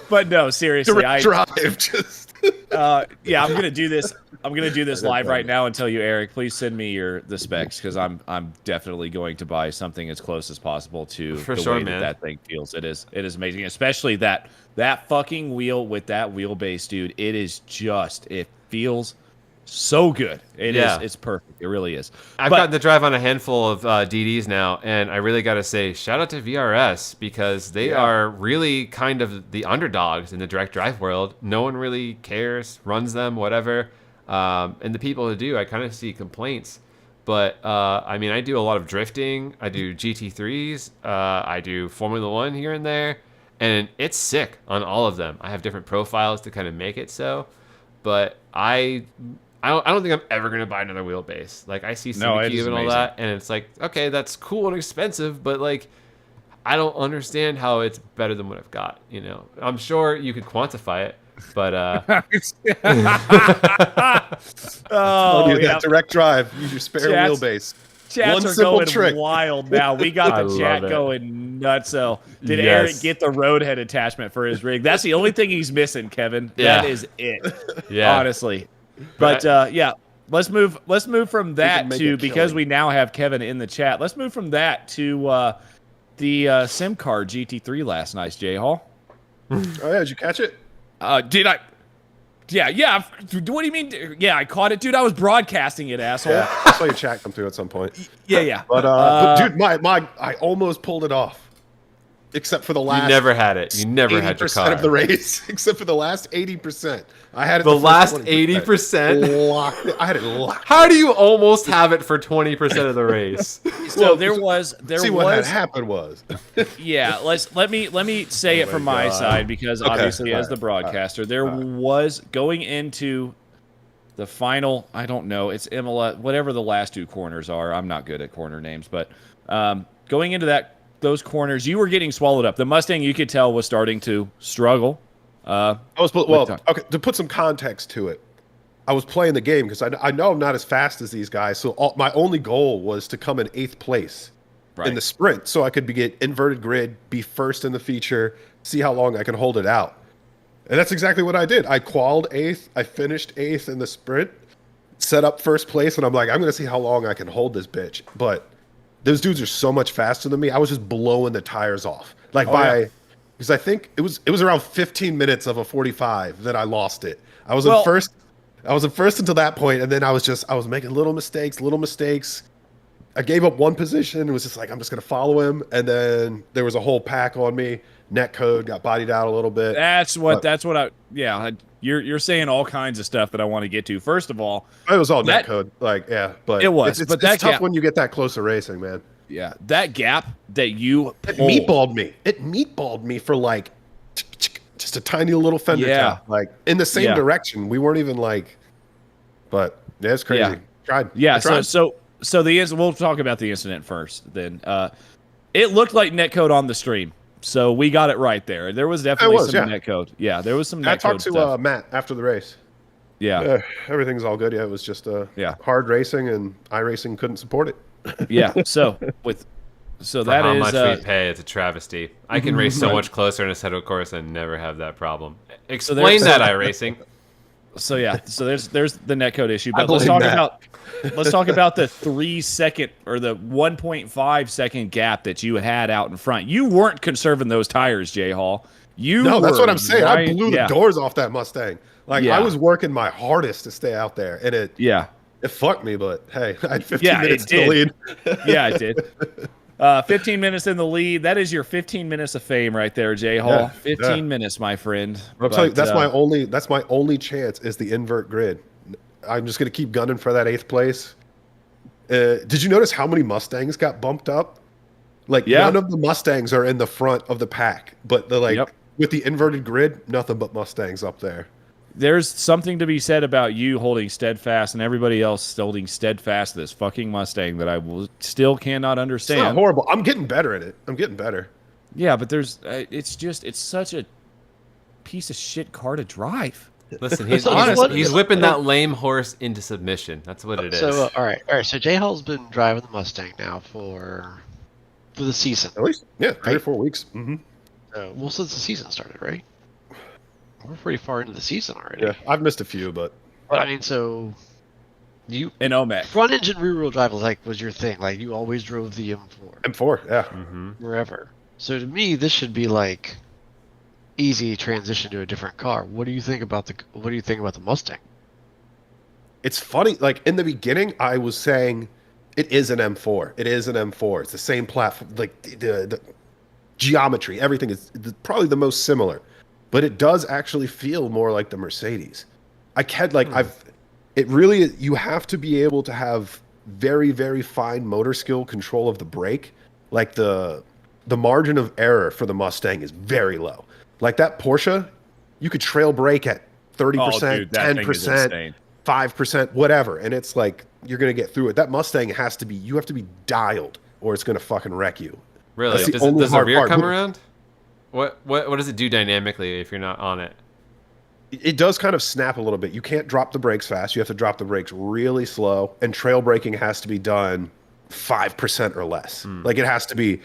But no, seriously, Drive just. yeah, I'm gonna do this. I'm gonna do this live right now and tell you, Eric. Please send me the specs because I'm definitely going to buy something as close as possible to For the sure, way man. that thing feels. It is amazing, especially that fucking wheel with that wheelbase, dude. It feels so good. It's perfect. It really is. I've gotten to drive on a handful of DDs now, and I really got to say, shout out to VRS because they are really kind of the underdogs in the direct drive world. No one really cares, runs them, whatever. And the people who do, I kind of see complaints. But, I mean, I do a lot of drifting. I do GT3s. I do Formula One here and there. And it's sick on all of them. I have different profiles to kind of make it so. But I don't think I'm ever going to buy another wheelbase. Like, I see CityCube and all that, and it's like, okay, that's cool and expensive, but, like, I don't understand how it's better than what I've got, I'm sure you could quantify it, but... That direct drive, use your spare wheelbase. Chats One are simple going trick. wild now. We got the chat it. going nuts. So, did Yes. Eric get the roadhead attachment for his rig? That's the only thing he's missing, Kevin. Yeah. That is it. Yeah. Honestly. But yeah, let's move from that make to it because killing. we now have Kevin in the chat. Let's move from that to the Sim Car GT3 last night, J Hall. Oh yeah, did you catch it? Did I? Yeah. What do you mean? Yeah, I caught it, dude. I was broadcasting it, asshole. Yeah, I saw your chat come through at some point. Yeah. But dude, I almost pulled it off. Except for the last. You never had it. You never had your 80% car. of the race, except for the last 80%. I had it. The first last 20%. Locked. I had it locked. How do you almost have it for 20% of the race? So there was See what had happened was. Yeah, let me say it from my side because obviously as the broadcaster, there was going into the final, I don't know, it's Imola, whatever the last two corners are. I'm not good at corner names, but going into those corners, you were getting swallowed up. The Mustang, you could tell, was starting to struggle. Okay. To put some context to it, I was playing the game because I know I'm not as fast as these guys. So my only goal was to come in 8th place in the sprint, so I could get inverted grid, be first in the feature, see how long I can hold it out. And that's exactly what I did. I qualified 8th. I finished 8th in the sprint, set up first place, and I'm like, I'm going to see how long I can hold this bitch. But those dudes are so much faster than me. I was just blowing the tires off. Because I think it was around 15 minutes of a 45 that I lost it. I was in first until that point, and then I was making little mistakes. I gave up one position and was just like, I'm just gonna follow him. And then there was a whole pack on me. Net code got bodied out a little bit. That's what you're saying all kinds of stuff that I want to get to. First of all, it was all net code. Like, yeah, but it was. It's tough when you get that close to racing, man. Yeah, that gap that you It meatballed me. It meatballed me for like just a tiny little fender tap, like in the same direction. We weren't even like, but yeah, it's crazy. Yeah. Tried. Yeah. So we'll talk about the incident first. Then it looked like netcode on the stream, so we got it right there. There was definitely some netcode. Yeah, there was some netcode. I talked to stuff. Matt after the race. Yeah, everything's all good. Yeah, it was just hard racing, and iRacing couldn't support it. Yeah. So that how is much we pay. It's a travesty. I can race so much closer in a Seto course and never have that problem. Explain that iRacing. So yeah, so there's the netcode issue, but let's talk about the 3 second or the 1.5 second gap that you had out in front. You weren't conserving those tires, Jay Hall. No, that's what I'm saying. I blew the doors off that Mustang. Like I was working my hardest to stay out there, and it fucked me. But hey, I had 15 minutes in the lead. Yeah, it did. 15 minutes in the lead. That is your 15 minutes of fame right there, Jay Hall. 15 minutes, my friend. I'll tell you, that's my only chance is the invert grid. I'm just gonna keep gunning for that 8th place. Did you notice how many Mustangs got bumped up? Like none of the Mustangs are in the front of the pack, but with the inverted grid, nothing but Mustangs up there. There's something to be said about you holding steadfast and everybody else holding steadfast to this fucking Mustang that I still cannot understand. It's not horrible. I'm getting better at it. I'm getting better. Yeah, but it's such a piece of shit car to drive. Listen, he's whipping that lame horse into submission. That's what it is. So all right. So Jay Hall's been driving the Mustang now for the season. At least 3 or 4 weeks. Mm-hmm. Well, since the season started, right? We're pretty far into the season already. Yeah, I've missed a few, but I mean, so you in OMAC front engine rear wheel drive was your thing. Like you always drove the M4. M4, yeah, wherever. So to me, this should be like easy transition to a different car. What do you think about the Mustang? It's funny. Like in the beginning, I was saying it is an M4. It is an M4. It's the same platform. Like the geometry, everything is probably the most similar. But it does actually feel more like the Mercedes. You have to be able to have very, very fine motor skill control of the brake. Like the margin of error for the Mustang is very low. Like that Porsche, you could trail brake at 30%, 10%, 5%, whatever. And it's like, you're going to get through it. That Mustang you have to be dialed or it's going to fucking wreck you. Really? Does the rear come around? What does it do dynamically if you're not on it? It does kind of snap a little bit. You can't drop the brakes fast. You have to drop the brakes really slow, and trail braking has to be done 5% or less. Like it has to be.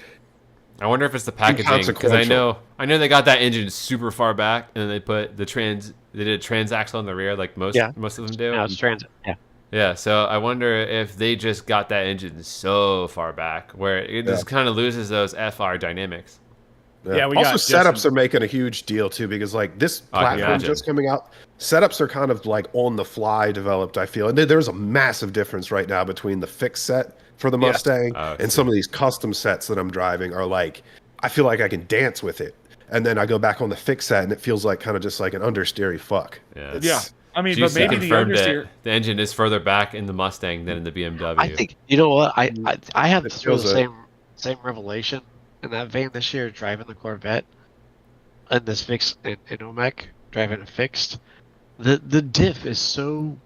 I wonder if it's the packaging because I know they got that engine super far back, and then they put they did a transaxle on the rear like most of them do. No, it's trans. Yeah. Yeah, so I wonder if they just got that engine so far back where it just kind of loses those FR dynamics. Yeah, also setups are making a huge deal too because like this platform just coming out, setups are kind of like on the fly developed. I feel, and there's a massive difference right now between the fixed set for the Mustang and some of these custom sets that I'm driving are like, I feel like I can dance with it, and then I go back on the fixed set and it feels like kind of just like an understeery fuck. Yeah. I mean, but maybe the understeer. The engine is further back in the Mustang than in the BMW. I think you know what I have the same revelation. In that vein this year, driving the Corvette and this fixed in OMAC, driving it fixed, the diff is so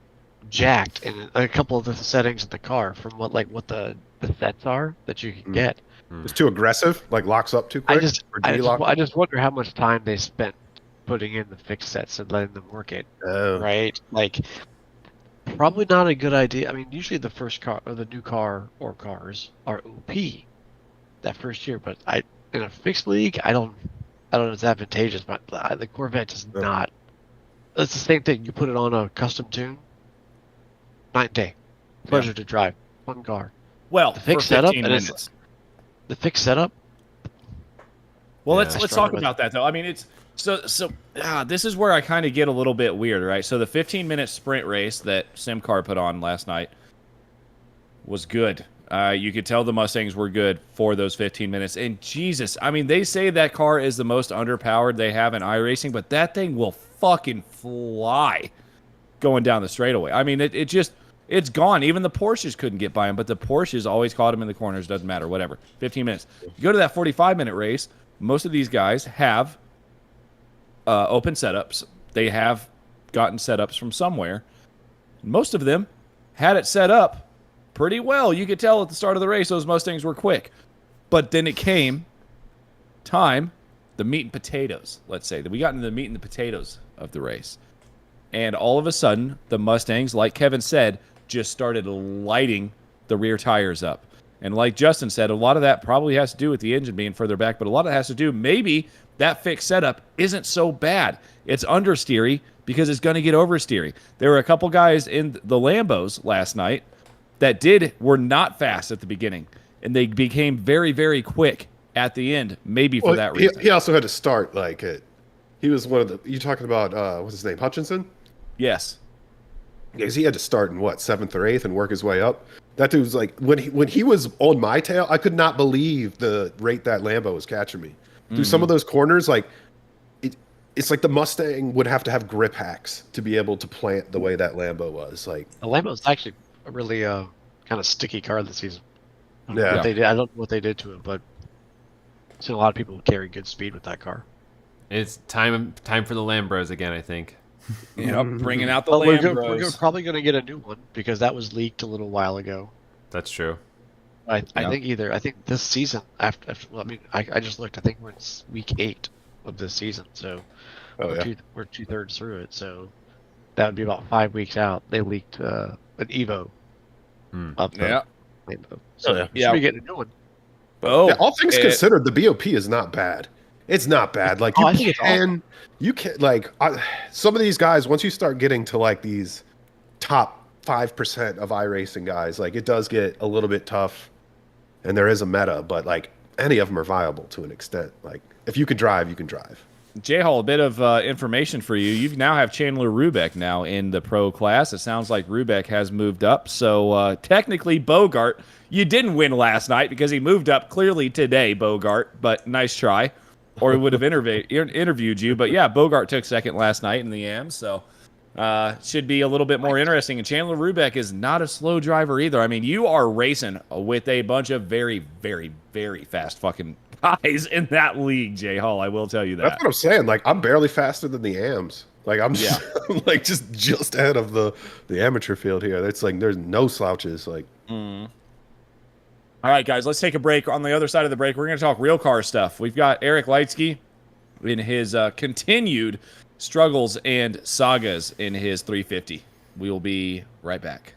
jacked in a couple of the settings in the car from what the sets are that you can get. It's too aggressive, like locks up too quick. I just wonder how much time they spent putting in the fixed sets and letting them work it. Right? Like, probably not a good idea. I mean, usually the first car or the new car or cars are OP that first year, but in a fixed league, I don't know if it's advantageous, but the Corvette is not. It's the same thing. You put it on a custom tune, night and day, pleasure to drive, fun car. Well, the fixed setup, the fixed setup. Well, let's talk about that though. I mean, it's this is where I kind of get a little bit weird, right? So the 15-minute sprint race that SimCar put on last night was good. You could tell the Mustangs were good for those 15 minutes. And Jesus, I mean, they say that car is the most underpowered they have in iRacing, but that thing will fucking fly going down the straightaway. I mean, it's gone. Even the Porsches couldn't get by him, but the Porsches always caught him in the corners. Doesn't matter, whatever. 15 minutes. You go to that 45-minute race, most of these guys have open setups. They have gotten setups from somewhere. Most of them had it set up pretty well. You could tell at the start of the race those Mustangs were quick. But then it came time, the meat and potatoes, let's say. We got into the meat and the potatoes of the race. And all of a sudden, the Mustangs, like Kevin said, just started lighting the rear tires up. And like Justin said, a lot of that probably has to do with the engine being further back, but a lot of it has to do, maybe that fixed setup isn't so bad. It's understeery because it's going to get oversteery. There were a couple guys in the Lambos last night that were not fast at the beginning, and they became very, very quick at the end, maybe for that reason. He also had to start like it. He was one of the. You talking about what's his name, Hutchinson? Yes. Because he had to start in what, 7th or 8th and work his way up. That dude was like, when he was on my tail, I could not believe the rate that Lambo was catching me. Through some of those corners, like it's like the Mustang would have to have grip hacks to be able to plant the way that Lambo was. Like The Lambo's actually a really kind of sticky car this season. Yeah. I don't know what they did to it, but I've seen a lot of people carry good speed with that car. It's time for the Lambros again, I think. Bringing out the Well, Lambros. we're probably going to get a new one because that was leaked a little while ago. That's true. I think this season after well, I mean, I just looked. I think we're in week 8 of this season, so we're 2/3 through it. So that would be about 5 weeks out. They leaked an Evo of the Lambo. So we should be getting a new one. all things considered, the BOP is not bad. It's not bad. Like you can like some of these guys. Once you start getting to like these top 5% of iRacing guys, like it does get a little bit tough, and there is a meta. But like any of them are viable to an extent. Like if you can drive, you can drive. J-Hall, a bit of information for you. You now have Chandler Rubeck now in the pro class. It sounds like Rubeck has moved up. So technically, Bogart, you didn't win last night because he moved up clearly today, Bogart. But nice try. Or he would have interviewed you. But yeah, Bogart took second last night in the AM. So should be a little bit more interesting. And Chandler Rubeck is not a slow driver either. I mean, you are racing with a bunch of very, very, very fast fucking guys in that league, J Hall. I will tell you that. That's what I'm saying. Like I'm barely faster than the AMs. Like I'm just like just ahead of the amateur field here. It's like there's no slouches. Like All right, guys, let's take a break. On the other side of the break, we're going to talk real car stuff. We've got Eric Leitsky in his continued struggles and sagas in his 350. We will be right back.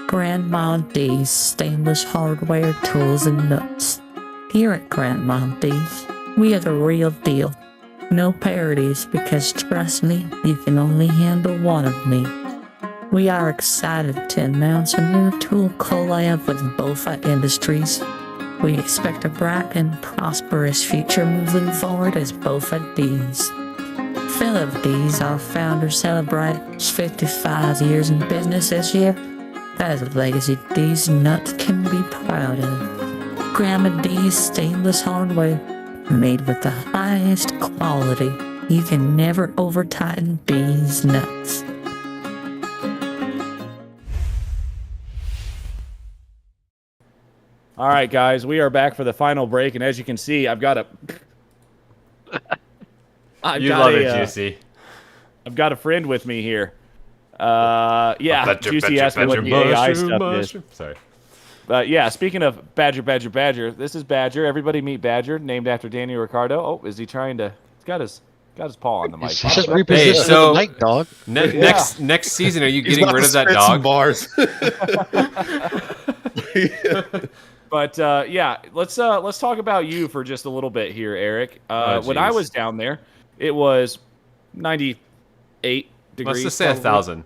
Grandma D's Stainless Hardware Tools and Nuts. Here at Grandma D's, we are the real deal. No parodies, because trust me, you can only handle one of me. We are excited to announce a new tool collab with Bofa Industries. We expect a bright and prosperous future moving forward as Bofa D's. Philip D's, our founder, celebrates 55 years in business this year. That is a legacy D's Nuts can be proud of. Grandma D's stainless hardware, made with the highest quality. You can never over-tighten D's Nuts. All right, guys, we are back for the final break, and as you can see, I've got a... You love it, Juicy. I've got a friend with me here. Juicy asked me what the AI stuff is. Sorry. Yeah, speaking of Badger, this is Badger. Everybody meet Badger, named after Daniel Ricciardo. Oh, is he trying to... He's got his paw on the mic. He's just repositioning the mic, dog. Next season, are you getting rid of that dog? Bars. But let's talk about you for just a little bit here, Eric. When I was down there, it was 98 degrees. Let's just say 1,000.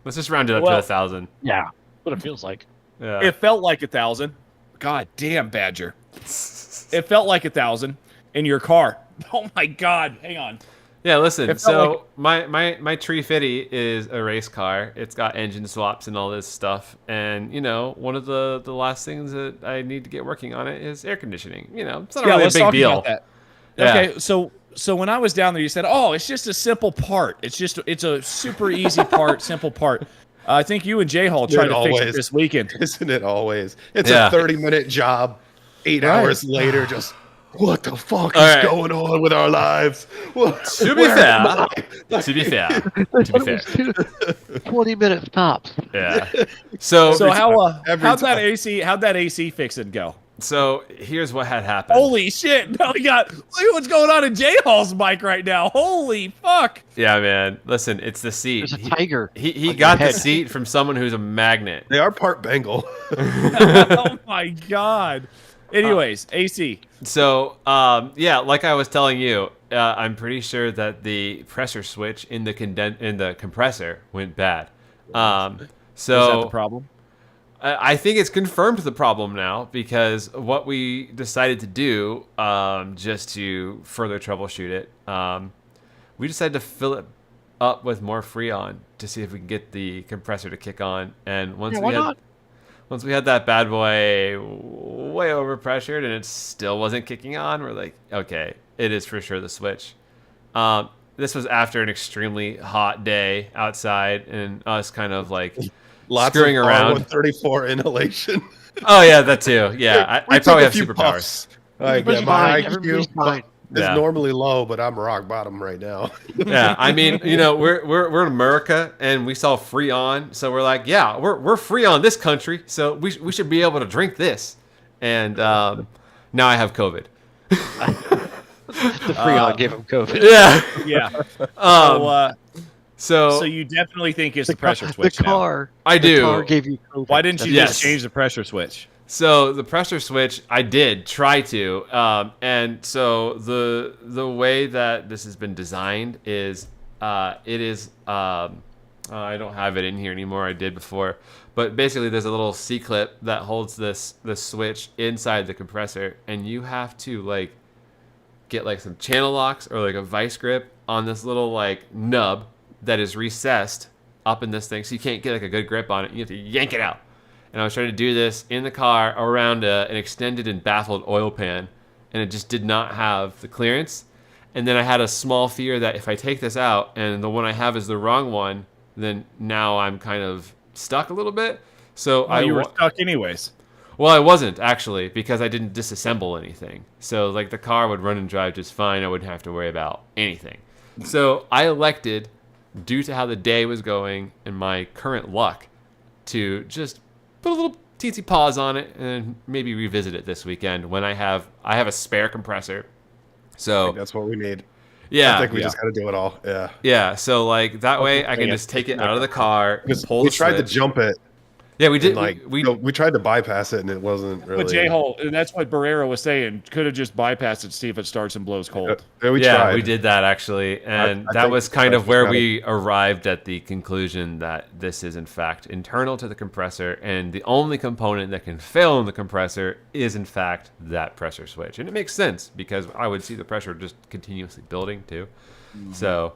Let's just round it up to 1,000. Yeah, what it feels like. Yeah. It felt like 1,000. God damn, Badger. It felt like 1,000 in your car. Oh my God! Hang on. Yeah, listen. So my Tree Fitty is a race car. It's got engine swaps and all this stuff. And one of the last things that I need to get working on it is air conditioning. It's not really a big deal. About that. Yeah. Okay, so when I was down there, you said, "Oh, it's just a simple part. It's a super easy part, simple part." I think you and Jay Hall tried to fix it this weekend. Isn't it always? It's a 30-minute job. 8 hours later, just what the fuck is going on with our lives? To be fair, 20 minutes tops. Yeah. So how'd that AC fixing go? So here's what had happened. Holy shit! Now look at what's going on in Jay Hall's mic right now. Holy fuck! Yeah, man. Listen, it's the seat. There's a tiger. He got the seat from someone who's a magnet. They are part Bengal. Oh my God. Anyways, AC. So like I was telling you, I'm pretty sure that the pressure switch in the compressor went bad. Is that the problem? I think it's confirmed the problem now, because what we decided to do, just to further troubleshoot it, we decided to fill it up with more Freon to see if we can get the compressor to kick on. And once we had that bad boy way overpressured and it still wasn't kicking on, we're like, okay, it is for sure the switch. This was after an extremely hot day outside and us kind of like Lots screwing of around. 134 inhalation. Oh yeah, that too. Yeah, I probably have superpowers. My Everybody's IQ fine. is normally low, but I'm rock bottom right now. Yeah, I mean, we're in America and we sell Freon, so we're like, yeah, we're free on this country, so we should be able to drink this. And now I have COVID. The Freon gave him COVID. Yeah. Yeah. So So you definitely think it's the pressure switch The car. I do. The car gave you COVID. Why didn't you Yes. just change the pressure switch? So the pressure switch, I did try to, and so the way that this has been designed is, it is, I don't have it in here anymore. I did before, but basically there's a little C-clip that holds this switch inside the compressor, and you have to like get like some channel locks or like a vice grip on this little like nub that is recessed up in this thing, so you can't get like a good grip on it. You have to yank it out. And I was trying to do this in the car around an extended and baffled oil pan, and it just did not have the clearance. And then I had a small fear that if I take this out and the one I have is the wrong one, then now I'm kind of stuck a little bit. So You were stuck anyways. Well, I wasn't actually, because I didn't disassemble anything. So like the car would run and drive just fine. I wouldn't have to worry about anything. So I elected, due to how the day was going and my current luck, to just put a little teensy pause on it and maybe revisit it this weekend when I have a spare compressor. So I think that's what we need. yeah, I think we just got to do it all. Yeah. yeah. So like that way I can just take it out of the car, Because pull we the tried to switch. jump it. Yeah, we did. And We we tried to bypass it, and it wasn't really. But J-Hole, and that's what Barrera was saying. Could have just bypassed it, see if it starts and blows cold. Yeah, we yeah, tried. we did that actually, and I that think was kind of that's where got we arrived at the conclusion that this is in fact internal to the compressor, and the only component that can fail in the compressor is in fact that pressure switch. And it makes sense because I would see the pressure just continuously building too. So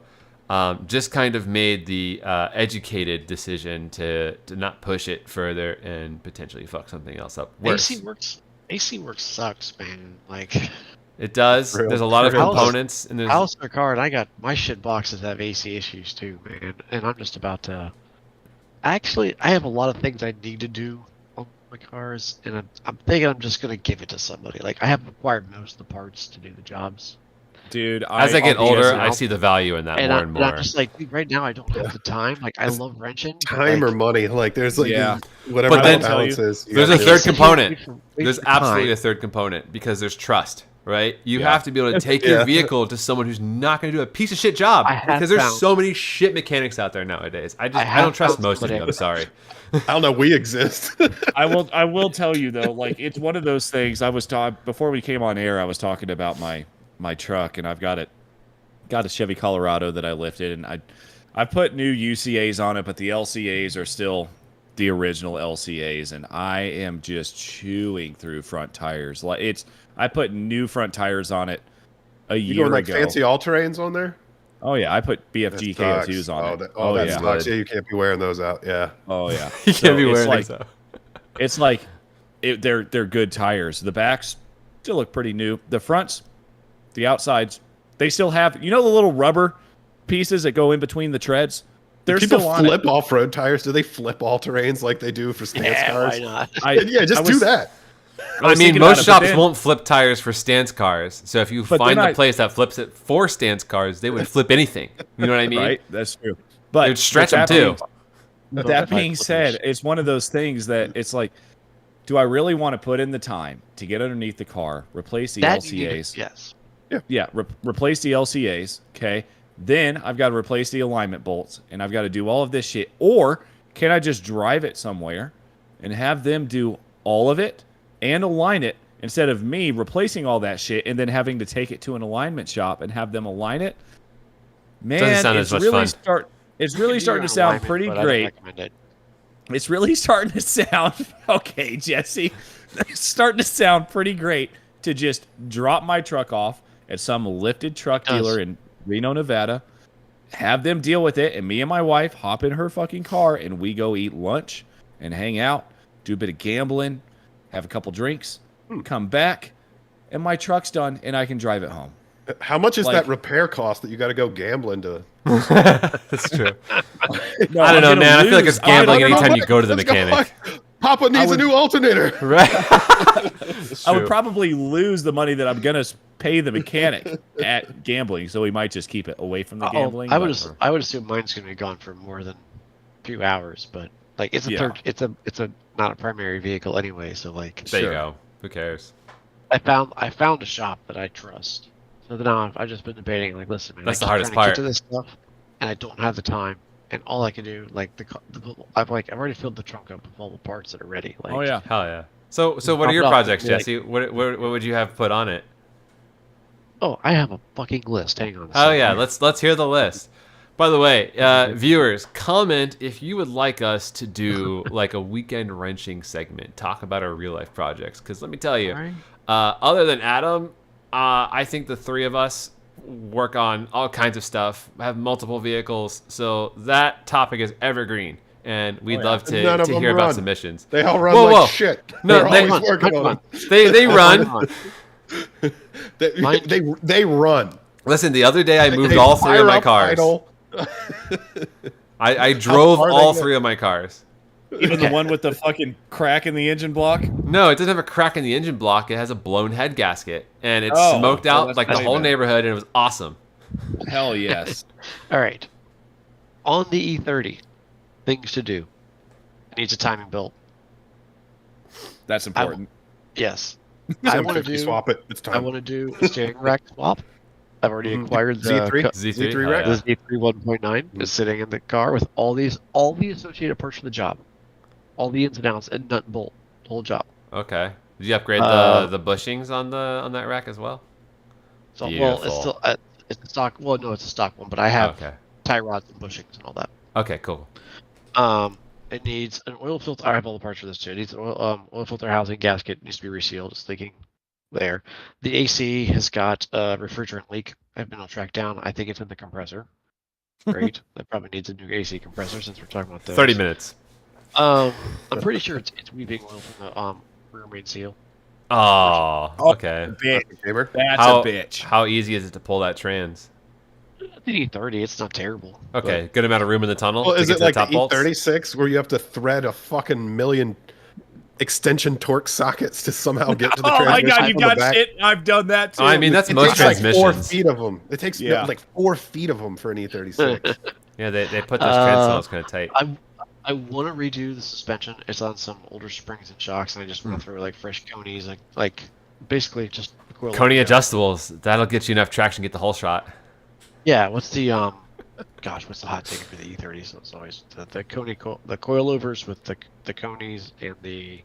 just kind of made the educated decision to not push it further and potentially fuck something else up worse. AC works sucks, man. Like it does. There's a lot of components, and there's house or car, and I got my shit boxes have AC issues too, man. And I'm just about to. Actually, I have a lot of things I need to do on my cars, and I'm thinking I'm just gonna give it to somebody. Like I have acquired most of the parts to do the jobs. Dude, as I get older, I see the value in that more and more. I'm just like, right now, I don't have the time. Like, I love wrenching. Time or money. Like, there's like, whatever but then, the balance is. There's a third component. There's absolutely a third component because there's trust, right? You have to be able to take your vehicle to someone who's not going to do a piece of shit job because there's so many shit mechanics out there nowadays. I don't trust most of you. I'm sorry. I don't know. We exist. I will tell you though, like it's one of those things. I was before we came on air. I was talking about my truck, and I've got a Chevy Colorado that I lifted, and I put new UCAs on it, but the LCAs are still the original LCAs, and I am just chewing through front tires. Like I put new front tires on it a year like ago. Fancy all-terrains on there? Oh yeah, I put BFG KO2s on it. That sucks. Yeah, you can't be wearing those out. Yeah. Oh yeah, you can't be wearing those out. It's like they're good tires. The backs still look pretty new. The fronts. The outsides, they still have, the little rubber pieces that go in between the treads? They're People still on flip off-road tires. Do they flip all-terrains like they do for stance cars? Why not? Do that. I mean, most shops won't flip tires for stance cars. So if you find a place that flips it for stance cars, they would flip anything. You know what I mean? Right, that's true. But it would stretch them too. That being said, it's one of those things that it's like, do I really want to put in the time to get underneath the car, replace the LCAs? Yes. Yeah, replace the LCAs, okay? Then I've got to replace the alignment bolts, and I've got to do all of this shit. Or can I just drive it somewhere and have them do all of it and align it instead of me replacing all that shit and then having to take it to an alignment shop and have them align it? Man, it's really starting to sound pretty great. It's really starting to sound, okay, Jesse. It's starting to sound pretty great to just drop my truck off at some lifted truck dealer in Reno, Nevada, have them deal with it, and me and my wife hop in her fucking car, and we go eat lunch and hang out, do a bit of gambling, have a couple drinks, come back, and my truck's done, and I can drive it home. How much is that repair cost that you got to go gambling to? That's true. No, I don't know, man. I feel like it's gambling anytime you go to the mechanic. Papa needs a new alternator. Right. I would probably lose the money that I'm going to pay the mechanic at gambling, so we might just keep it away from the gambling. I would assume mine's going to be gone for more than a few hours, but like it's a not a primary vehicle anyway, so like there you go. Who cares? I found a shop that I trust. So now I've just been debating, like, listen, man, that's the hardest part. Get to this stuff, and I don't have the time, and all I can do, like, I've already filled the trunk up with all the parts that are ready. Like, oh yeah, hell yeah. So what are your projects, Jesse? What would you have put on it? Oh, I have a fucking list. Hang on. Oh yeah, let's hear the list. By the way, viewers, comment if you would like us to do like a weekend wrenching segment, talk about our real life projects. Because let me tell you, other than Adam, I think the three of us work on all kinds of stuff, have multiple vehicles, so that topic is evergreen, and we'd love to hear about submissions. They all run like shit. No, they working on it. They run. They run. Listen, the other day I moved all three of my cars. I drove all three of my cars. Even the one with the fucking crack in the engine block? No, it doesn't have a crack in the engine block. It has a blown head gasket, and it smoked out like the whole neighborhood, and it was awesome. Hell yes. All right. On the E30, things to do. It needs a timing belt. That's important. Yes. I want to swap it. It's time. I want to do a steering rack swap. I've already acquired the Z3 rack. The Z3 1.9 is sitting in the car with all the associated parts for the job, all the ins and outs, and nut and bolt, the whole job. Okay. Did you upgrade the bushings on that rack as well? So well, it's still it's a stock. Well, no, it's a stock one, but I have tie rods and bushings and all that. Okay, cool. It needs an oil filter. I have all the parts for this too. It needs an oil filter housing gasket. Needs to be resealed. It's leaking there. The AC has got a refrigerant leak I've been able to track down. I think it's in the compressor. Great. That probably needs a new AC compressor since we're talking about those. 30 minutes. I'm pretty sure it's weeping oil from the rear main seal. Oh, okay. That's How, a bitch. How easy is it to pull that trans? The E30, it's not terrible. Okay, good amount of room in the tunnel. Well, to is get it to like the top the bolts? E36 where you have to thread a fucking million extension torque sockets to somehow get to the Oh my transmission god, you from got the back? shit. I've done that too. I mean, that's It most takes like 4 transmissions. feet of them. It takes Yeah. like 4 feet of them for an E36. Yeah, they put those trans kind of tight. I want to redo the suspension. It's on some older springs and shocks, and I just want to throw like fresh conies, like basically just Coney adjustables. That'll get you enough traction to get the whole shot. Yeah, what's the what's the hot ticket for the E30? So it's always the Coney the coilovers with the conies and the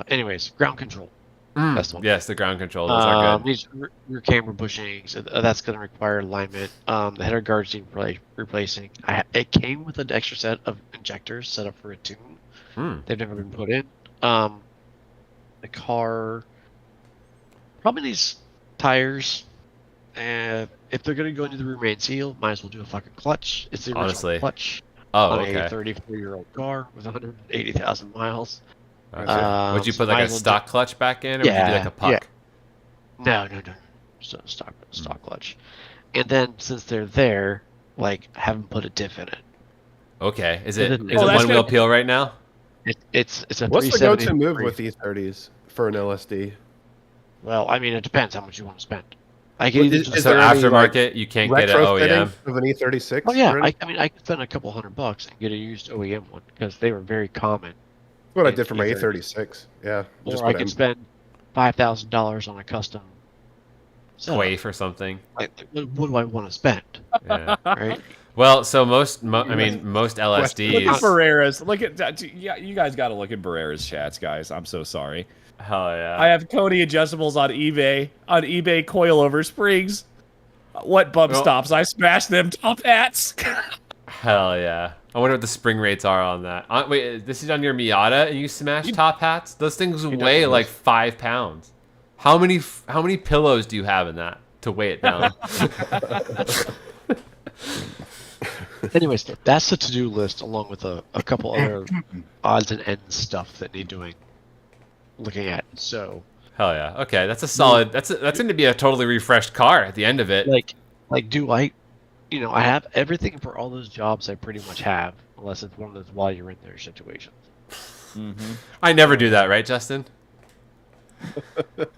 anyways, ground control. That's the one. Yes, the ground control. Those are good. These rear camber bushings, that's going to require alignment. The header guards need replacing. It came with an extra set of injectors set up for a tune. They've never been put in. The car probably needs tires. If they're going to go into the rear main seal, might as well do a fucking clutch. It's the original Honestly. clutch Oh, on okay. a 34-year-old car with 180,000 miles. Would you put like a stock clutch back in, or would you do like a puck? No. So stock clutch. And then since they're there, like have them put a diff in it. Okay. Is it Oh, one wheel peel right now? It's a What's the go-to 373. move with E30s for an LSD? Well, I mean, it depends how much you want to spend. I Well, can is So there any, aftermarket, you can't get an retrofitting OEM. of an E36? Oh yeah, or anything? I mean, I could spend a couple $100 and get a used OEM one because they were very common. That's what I did for my E30. E36. Yeah. Or I could spend $5,000 on a custom setup. Quafe or something. Like, what do I want to spend? Yeah. Right? Well, so most Look at LSDs. Barrera's. Look at that. Yeah, you guys got to look at Barrera's chats, guys. I'm so sorry. Hell yeah. I have Coney adjustables on eBay coilover springs. What bump stops? I smashed them top hats. Hell yeah. I wonder what the spring rates are on that. Wait, this is on your Miata and you smash top hats? Those things weigh like 5 pounds. How many pillows do you have in that to weigh it down? Anyways, that's the to-do list along with a couple other odds and ends stuff that need looking at. So Hell yeah. Okay, that's a solid. That's going to be a totally refreshed car at the end of it. like do I I have everything for all those jobs I pretty much have, unless it's one of those while you're in there situations. I never do that, right, Justin? But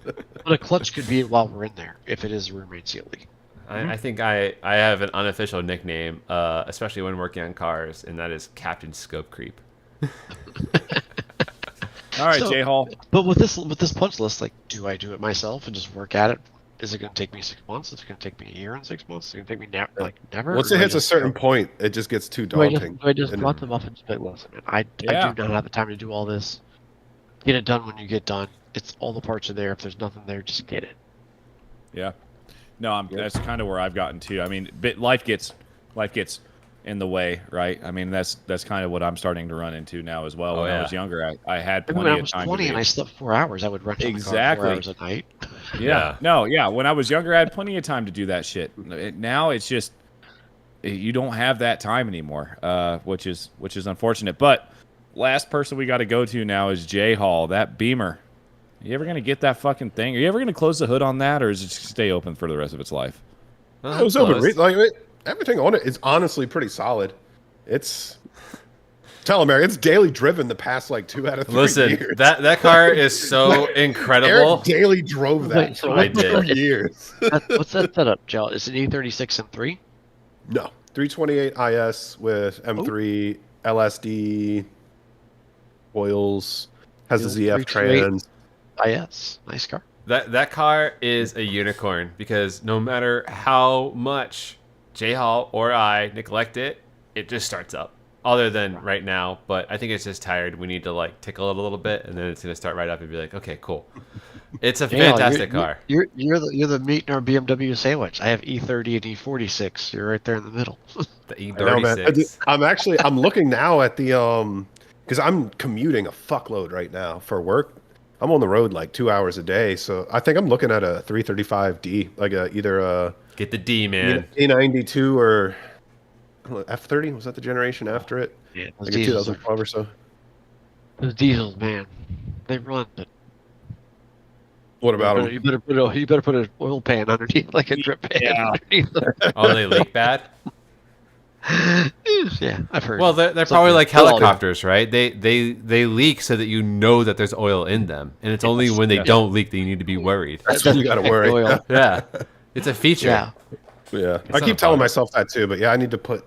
a clutch could be while we're in there if it is a roommate seal leak. I think I have an unofficial nickname, especially when working on cars, and that is Captain Scope Creep. All right, So- J Hall. But with this punch list, like, do I do it myself and just work at it? Is it going to take me 6 months? Is it going to take me a year and 6 months? Is it going to take me never? Once Or it do I hits a just- certain point, it just gets too do I daunting. just And- drop them off and just be like, listen, man, I Yeah. do not have the time to do all this. Get it done when you get done. It's all the parts are there. If there's nothing there, just get it. Yeah. No, that's kind of where I've gotten to. I mean, life gets in the way, right? I mean, that's kind of what I'm starting to run into now as well. Oh, When I yeah. was younger, I had Remember plenty when I of was time 20 to and I slept 4 hours, I would run to the car Exactly. 4 hours a night. Yeah. No, yeah. When I was younger, I had plenty of time to do that shit. Now it's just you don't have that time anymore, which is unfortunate. But last person we got to go to now is J Hall. That Beamer. You ever gonna get that fucking thing? Are you ever gonna close the hood on that, or is it just stay open for the rest of its life? It was open. Everything on it is honestly pretty solid. It's America, it's daily driven the past like 2 out of 3 Listen, years. that car is so incredible. Eric daily drove that Wait, for so like I 2 did. years. What's that setup, Joe? Is it E36 and 3? No, 328 IS with M3 LSD oils, has the ZF 328. trans. IS. Nice car. That car is a unicorn because no matter how much J Hall or I neglect it, it just starts up. Other than right now, but I think it's just tired. We need to like tickle it a little bit, and then it's gonna start right up and be like, okay, cool. It's a fantastic car. You're the meat in our BMW sandwich. I have E30 and E46. You're right there in the middle. The I know, man. E36. I'm looking now at the because I'm commuting a fuckload right now for work. I'm on the road like 2 hours a day, so I think I'm looking at a 335D, like either a Get the D, man. A92 or I don't know, F30. Was that the generation after it? Yeah, those Like a diesels 2012 or so. Those diesels, man, they run. But What about them? you better put an oil pan underneath, like a drip pan. Underneath. Oh, they leak bad. Yeah, I've heard. Well, they're probably like helicopters, right? They leak so that you know that there's oil in them, and it's only when they don't leak that you need to be worried. That's when you got to worry. Oil. Yeah, it's a feature. Yeah. Yeah, I not keep a telling bug. myself that too, but yeah, I need to put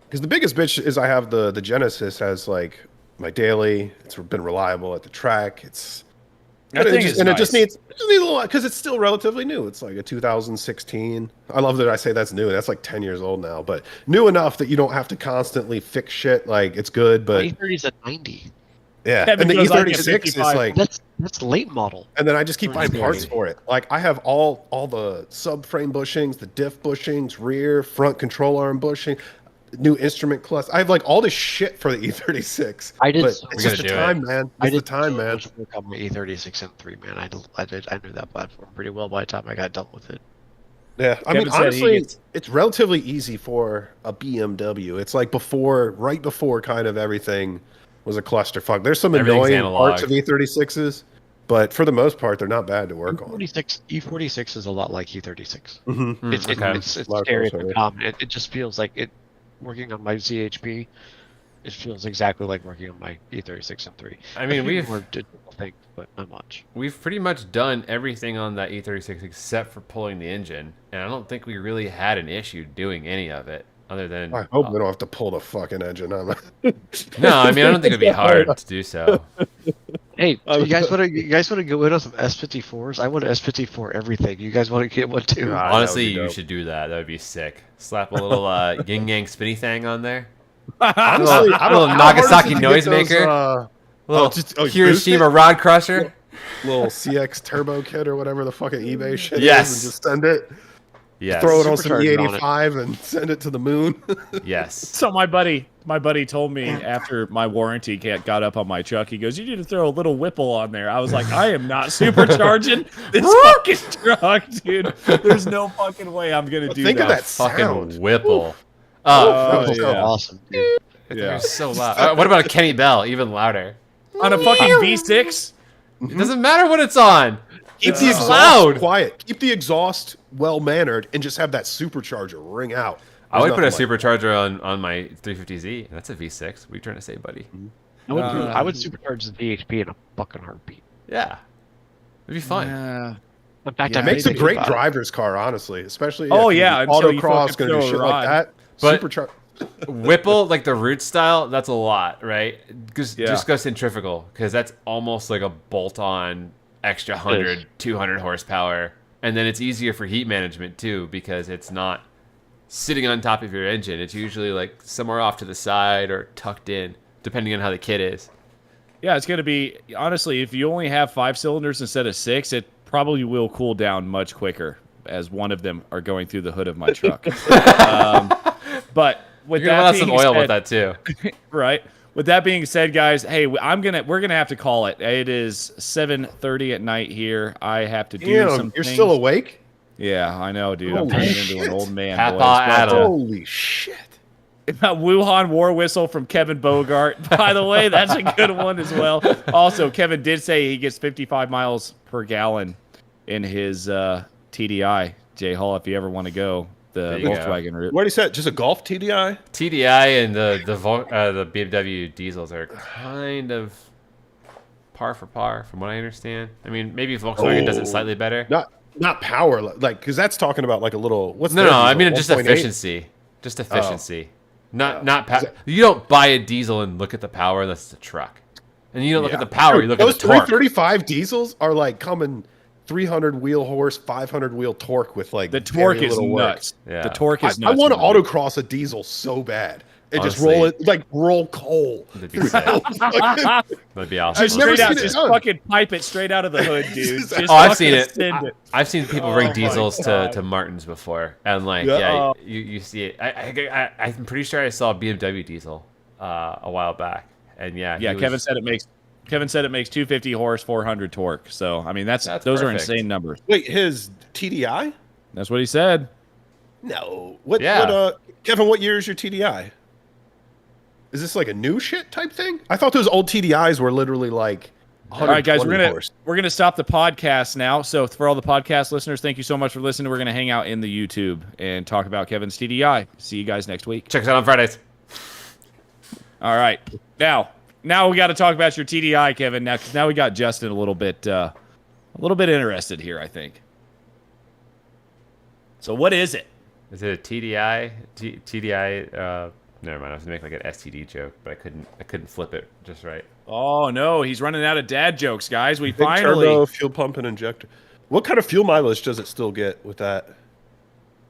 because the biggest bitch is I have the Genesis as like my daily. It's been reliable at the track. It's That thing is it nice. just needs a little because it's still relatively new. It's like a 2016. I love that I say that's new. That's like 10 years old now, but new enough that you don't have to constantly fix shit. Like it's good, but E30's at 90. yeah, Kevin and the goes on to E36 is 55. like. That's late model. And then I just keep buying Pretty parts scary. for it. Like I have all the subframe bushings, the diff bushings, rear, front control arm bushing, new instrument cluster. I have like all this shit for the E36. I did But so it's much. just the We gotta time, do man. I It's the did time, so man. much work on my E36 M3, man. I knew that platform pretty well by the time I got done with it. Yeah, I mean, Kevin said he honestly, gets- it's relatively easy for a BMW. It's like right before kind of everything was a clusterfuck. There's some Everything's annoying analog. parts of E36s, but for the most part, they're not bad to work on. E46 is a lot like E36. Mm-hmm. It's okay. it's Lot of scary crossover. but common. It just feels like it. Working on my ZHP, it feels exactly like working on my E36 M3. I mean, A few we've more digital things, but not much. we've pretty much done everything on that E36 except for pulling the engine, and I don't think we really had an issue doing any of it, other than I hope we don't have to pull the fucking engine on. no. I mean, I don't think it'd be hard to do so. Hey, you guys want to go in on some S54s? I want to S54 everything. You guys want to get one too? God. Honestly, that would be you dope. should do that. That would be sick. Slap a little yin yang spinny thing on there. Honestly, I little don't- how hard is Nagasaki it to get those, noisemaker. Little you Hiroshima boost it? rod crusher. little CX turbo kit or whatever the fucking eBay shit Yes. is, and just send it, Yes. throw it on some Supercharger on it. E85 and send it to the moon. Yes. So my buddy told me after my warranty got up on my truck, he goes, "You need to throw a little Whipple on there." I was like, "I am not supercharging this fucking truck, dude. There's no fucking way I'm gonna do Think that." of that Fucking sound. Whipple. That Oh, was yeah. Awesome, dude. Yeah. they're so loud. What about a Kenny Bell? Even louder. On a fucking V6. It doesn't matter what it's on. Keep the It's exhaust loud. quiet. Keep the exhaust well mannered, and just have that supercharger ring out. I would There's put a nothing like supercharger on my 350Z. That's a V6. What are you trying to say, buddy? I would supercharge the VHP in a fucking heartbeat. Yeah. It'd be fun. In fact, Yeah, I it. Makes a think great about it. driver's car, honestly. Especially Oh, if yeah, you until you autocross fucking gonna do throw a shit rod. like that. But- Supercharger. Whipple, like the root style, that's a lot, right? Yeah. Just go centrifugal, because that's almost like a bolt-on extra 100, 200 horsepower. And then it's easier for heat management, too, because it's not sitting on top of your engine. It's usually like somewhere off to the side or tucked in, depending on how the kit is. Yeah, it's gonna be honestly, if you only have 5 cylinders instead of 6, it probably will cool down much quicker as one of them are going through the hood of my truck. But with You're gonna that want some being oil said, with that, too. right? With that being said, guys, hey, we're gonna have to call it. It is 7:30 at night here. I have to do Damn, some. you're things. still awake? Yeah, I know, dude. I'm Holy turning into shit. an old man. Papa boys. But, Adam. Holy shit. Wuhan war whistle from Kevin Bogart. By the way, that's a good one as well. Also, Kevin did say he gets 55 miles per gallon in his TDI. J Hall, if you ever want to go the There you go. Volkswagen route. What do you say? Just a Golf TDI? TDI and the BMW diesels are kind of par for par, from what I understand. I mean, maybe Volkswagen does it slightly better. Not power, like because that's talking about like a little. What's No, their I diesel, mean just 1.8? efficiency. Just efficiency. Not power. You don't buy a diesel and look at the power unless it's a truck. And you don't look at the power, you look at Those the torque. 335 diesels are like coming 300 wheel horse, 500 wheel torque with like The torque very is little work. nuts. Yeah. The torque is I nuts. want to man. autocross a diesel so bad. And just Honestly. roll it, like roll coal. That'd be sick. Fucking- That'd be awesome. I've never Straight out, seen it just done. fucking pipe it straight out of the hood, dude. Just Oh, I've seen fucking it. send I've seen people Oh bring my diesels God. to Martins before, and like, Yeah. yeah, you see it. I'm pretty sure I saw a BMW diesel a while back, and yeah, Yeah, he Kevin was- said it makes Kevin said it makes 250 horse, 400 torque. So I mean, those perfect. are insane numbers. Wait, his TDI? That's what he said. No. What? Yeah. Kevin, what year is your TDI? Is this like a new shit type thing? I thought those old TDIs were literally like. All right, guys, horse. we're gonna stop the podcast now. So for all the podcast listeners, thank you so much for listening. We're gonna hang out in the YouTube and talk about Kevin's TDI. See you guys next week. Check us out on Fridays. All right, now we got to talk about your TDI, Kevin. Now we got Justin a little bit interested here, I think. So what is it? Is it a TDI? TDI? Never mind. I was gonna make like an STD joke, but I couldn't flip it just right. Oh no, he's running out of dad jokes, guys. We Big finally turbo, fuel pump and injector. What kind of fuel mileage does it still get with that?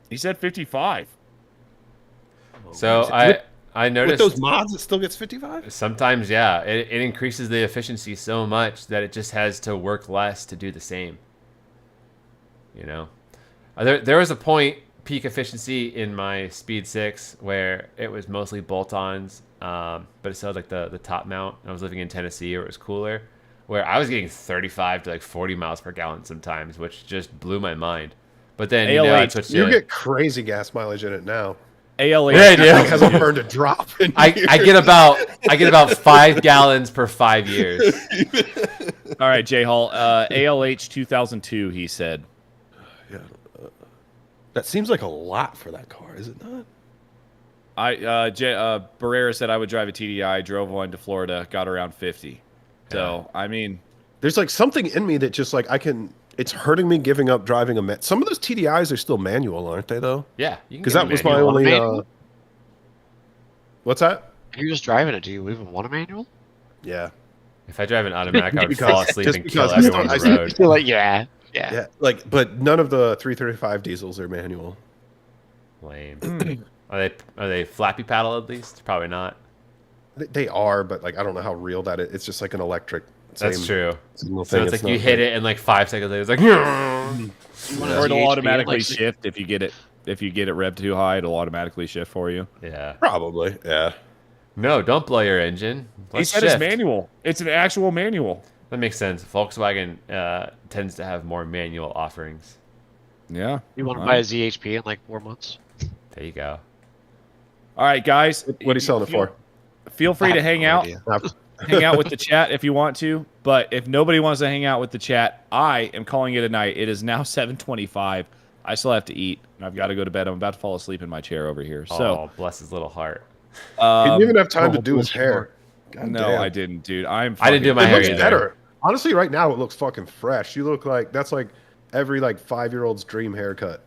He said 55. So I noticed With those mods, it still gets 55. sometimes, yeah, it increases the efficiency so much that it just has to work less to do the same. You know, there was a point peak efficiency in my Speed 6 where it was mostly bolt-ons, but it still had like the top mount. I was living in Tennessee where it was cooler, where I was getting 35 to like 40 miles per gallon sometimes, which just blew my mind. But then I ALH, switched You to get crazy gas mileage in it now. ALH. Yeah, I do. It hasn't burned a drop. I get about 5 gallons per 5 years. All right, J Hall. ALH 2002. He said. Yeah. That seems like a lot for that car, is it not? Barrera said I would drive a TDI. Drove one to Florida. Got around 50. So I mean, There's like something in me that just like it's hurting me giving up driving some of those TDIs are still manual, aren't they though? Yeah, Because that was my manual. only. Manual? What's that? If you're just driving it, do you even want a manual? Yeah. If I drive an automatic, I would Because- fall asleep just and kill because everyone on the I- road. You're like, yeah. Yeah. Like, but none of the 335 diesels are manual. Lame. Are they flappy paddle at least? Probably not. They are, but like I don't know how real that is. It's just like an electric. That's true. Signal So thing. it's like not you hit it and like 5 seconds later, it's like. or it'll GHP, automatically like- shift if you get it revved too high. It'll automatically shift for you. Yeah. Probably. Yeah. No, don't blow your engine. He Let's said it's shift. manual. It's an actual manual. That makes sense. Volkswagen tends to have more manual offerings. Yeah. You want to buy a ZHP in like 4 months? There you go. All right, guys. What are you selling it for? Feel free to hang out. idea. Hang out with the chat if you want to. But if nobody wants to hang out with the chat, I am calling it a night. It is now 7:25. I still have to eat, and I've got to go to bed. I'm about to fall asleep in my chair over here. So, Oh, bless his little heart. He didn't even have time to oh, do his bless hair. God no, damn. I didn't, dude. I didn't do my It hair looks either. better. Honestly, right now it looks fucking fresh. You look like that's like every like 5-year-old's dream haircut.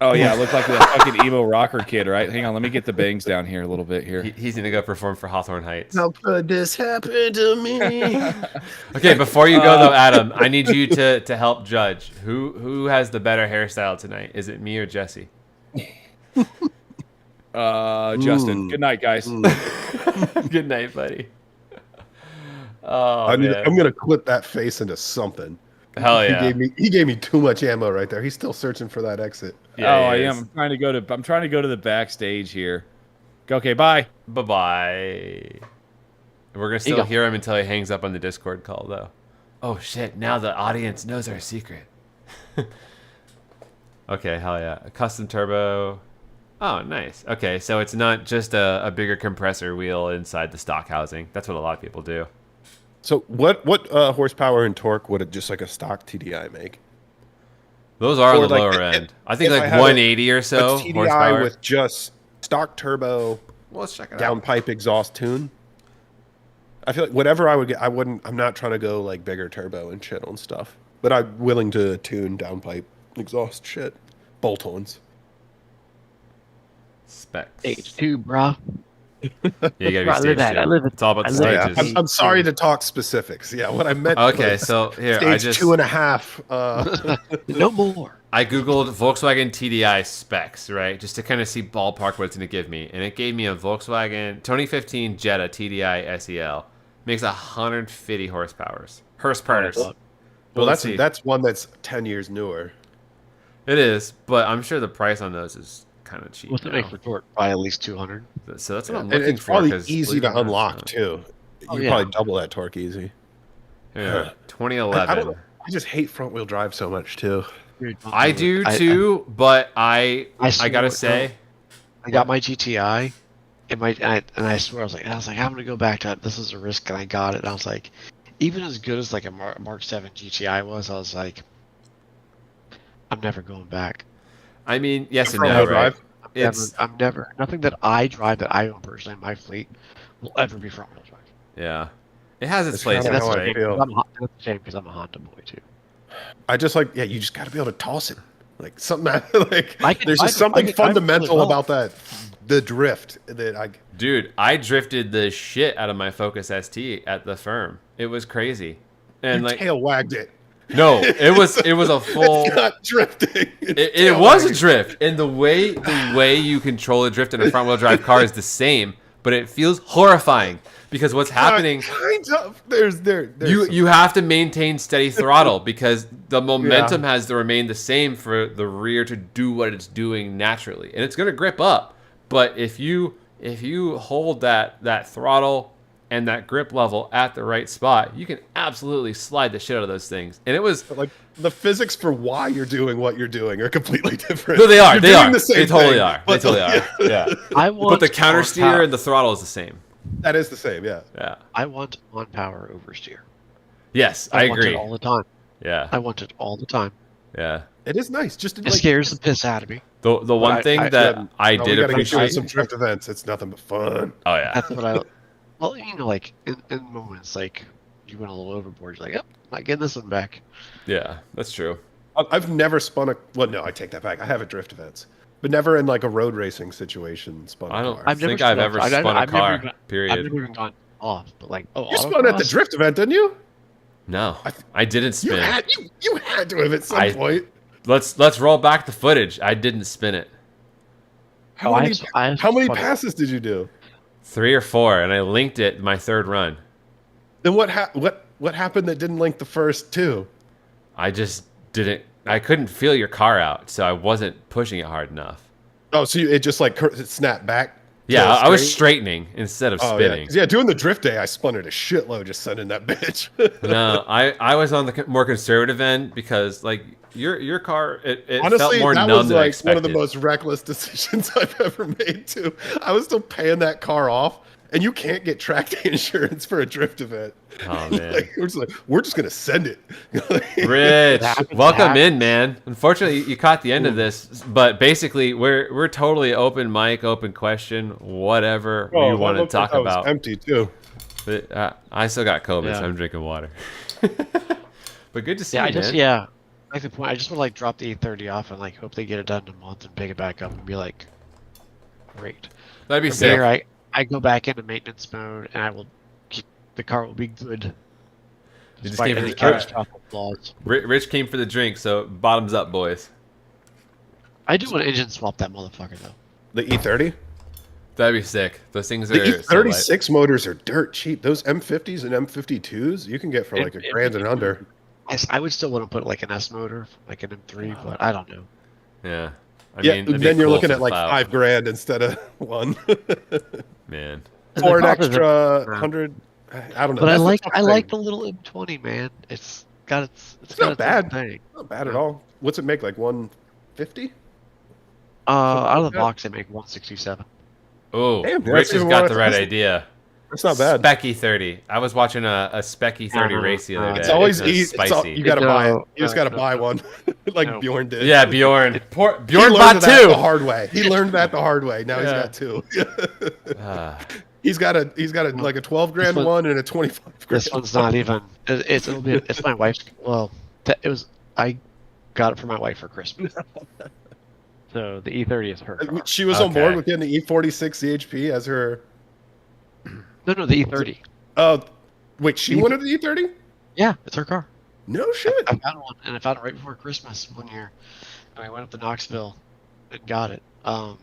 Oh yeah, I look like the fucking emo rocker kid, right? Hang on, let me get the bangs down here a little bit here. He's going to go perform for Hawthorne Heights. How could this happen to me? Okay, before you go though, Adam, I need you to help judge who has the better hairstyle tonight. Is it me or Jesse? Justin. Good night, guys. Good night, buddy. Oh, I'm man. gonna clip that face into something. Hell yeah. He gave me too much ammo right there. He's still searching for that exit. Yeah, oh, I he am. is. I'm trying to go to the backstage here. Okay, bye. Bye-bye. We're going to you still go. hear him until he hangs up on the Discord call, though. Oh, shit. Now the audience knows our secret. Okay, hell yeah. A custom turbo. Oh, nice. Okay, so it's not just a bigger compressor wheel inside the stock housing. That's what a lot of people do. So what horsepower and torque would it just like a stock TDI make? Those are on Or the like, lower end. I think if I like had a- 180 or so a TDI horsepower. with just stock turbo, Well, let's check it out. downpipe exhaust tune. I feel like whatever I would get, I'm not trying to go like bigger turbo and shit on stuff, but I'm willing to tune downpipe exhaust shit, bolt-ons. Specs. Stage 2, bro. Yeah, you gotta be I live stage that. two. I live it. It's all about I the live it. stages. I'm sorry to talk specifics. Yeah, what I meant. Okay, was so here stage 2.5. No more. I googled Volkswagen TDI specs, right, just to kind of see ballpark what it's going to give me, and it gave me a Volkswagen 2015 Jetta TDI SEL. Makes 150 horsepower. Well, let's see. that's one that's 10 years newer. It is, but I'm sure the price on those is kind of cheap. What's it now. make for torque? Probably at least 200. So that's what I'm And looking it's for. probably 'cause easy believe it to or not, unlock too. You Oh, can yeah. probably double that torque easy. Yeah, I 2011. I just hate front wheel drive so much too. I do too, but I gotta say, I got my GTI, and I swear I was like I'm gonna go back to it. This is a risk, and I got it. And I was like, even as good as like a Mark 7 GTI was, I was like, I'm never going back. I mean, yes and Front no, wheel right? drive? I'm never nothing that I drive that I own personally in my fleet will ever be front wheel drive. Yeah, it has its That's place. kinda That's how I right. feel. That's a shame because I'm a Honda boy too. I just like, yeah, you just got to be able to toss it. Like something like there's just I something can drive fundamental really well. about that, the drift that I. Dude, I drifted the shit out of my Focus ST at the firm. It was crazy, and You like, tail wagged it. no, it was a full. It's not drifting. It was a drift, and the way you control a drift in a front wheel drive car is the same, but it feels horrifying because what's happening. Kind of. There's You have to maintain steady throttle because the momentum has to remain the same for the rear to do what it's doing naturally, and it's gonna grip up. But if you hold that throttle and that grip level at the right spot, you can absolutely slide the shit out of those things. And it was like the physics for why you're doing what you're doing are completely different. no, they are. You're They doing are. the same They totally thing, are. They but totally are. Yeah. But But the counter steer and the throttle is the same. That is the same. Yeah. Yeah. I want on power oversteer. Yes, I want agree. it all the time. Yeah. I want it all the time. Yeah. It is nice. Just to, It scares the piss out of me. The one thing that I no, did we gotta get you appreciate. to some drift events. It's nothing but fun. Oh yeah. That's what I. Well, like in moments like you went a little overboard, you're like, "Yep, not getting this one back." Yeah, that's true. I've never spun a. Well, no, I take that back. I have at drift events, but never in like a road racing situation. Spun a I don't car. think I've ever spun a car. I've Period. never even gone off, but like, You spun at the autocross? drift event, didn't you? No, I didn't You spin. had to have at some I- point. Let's roll back the footage. I didn't spin it. How I many, have- I have how many spun it. passes did you do? 3 or 4, and I linked it my third run. Then what happened that didn't link the first two? I just didn't. I couldn't feel your car out, so I wasn't pushing it hard enough. Oh, so it just like it snapped back? Yeah, to I was straight? straightening instead of Oh, spinning. Yeah. 'Cause, yeah, doing the drift day, I spun it a shitload just sending that bitch. No, I was on the more conservative end because like your car it Honestly, felt more that numb was than I like expected. one of the most reckless decisions I've ever made too. I was still paying that car off, and you can't get track day insurance for a drift event. Oh man, Like, we're just gonna send it. Rich, happens, welcome it in, man. Unfortunately, you caught the end of this, but basically, we're totally open mic, open question, whatever Oh, you want to talk that was about. empty too. But, I still got COVID, Yeah. so I'm drinking water. But good to see Yeah, you, man. yeah. Like the point, I just want to like drop the 830 off and like hope they get it done in a month and pick it back up and be like, great. That'd be From sick. there, I go back into maintenance mode and I will keep the car will be good. You just Despite came for any the- catastrophic flaws. Rich came for the drink, so bottoms up, boys. I do want to engine swap that motherfucker though. The E30. That'd be sick. Those things The are so light. E36 motors are dirt cheap. Those M50s and M52s you can get for like a grand and under. Yes, I would still want to put like an S motor, like an M3, but I don't know. Yeah. I Yeah, mean, it'd be then you're cool looking for at the like clout. $5,000 instead of one. Man. Or an The problem is extra that- 100. I don't know. But I That's the like tough I thing. like the little M20, man. It's got its It's not got its own bad. thing. Not bad at all. What's it make? Like 150? Out of the like that. box, they make 167. Oh, Damn, Rich that's has even got more the right expensive. idea. That's not bad. Specky 30. I was watching a Specky 30 Uh-huh. race the other day. It's always was easy. spicy. You gotta buy it. No, You just no, gotta no, buy no. one, like No. Bjorn did. Yeah, Bjorn. Bjorn He learned bought that the two. hard way. He learned that the hard way. Now he's Yeah. got two. Ah, he's got a like a 12 grand one- one and a 25 grand. This one's not even. It's my wife's. Well, it was. I got it for my wife for Christmas. So the E30 is her car. She was on board Okay. with getting the E46 CHP as her. No, the E30. Wait, she wanted the E30? Yeah, it's her car. No shit. I found one, and I found it right before Christmas one year. And I went up to Knoxville and got it. That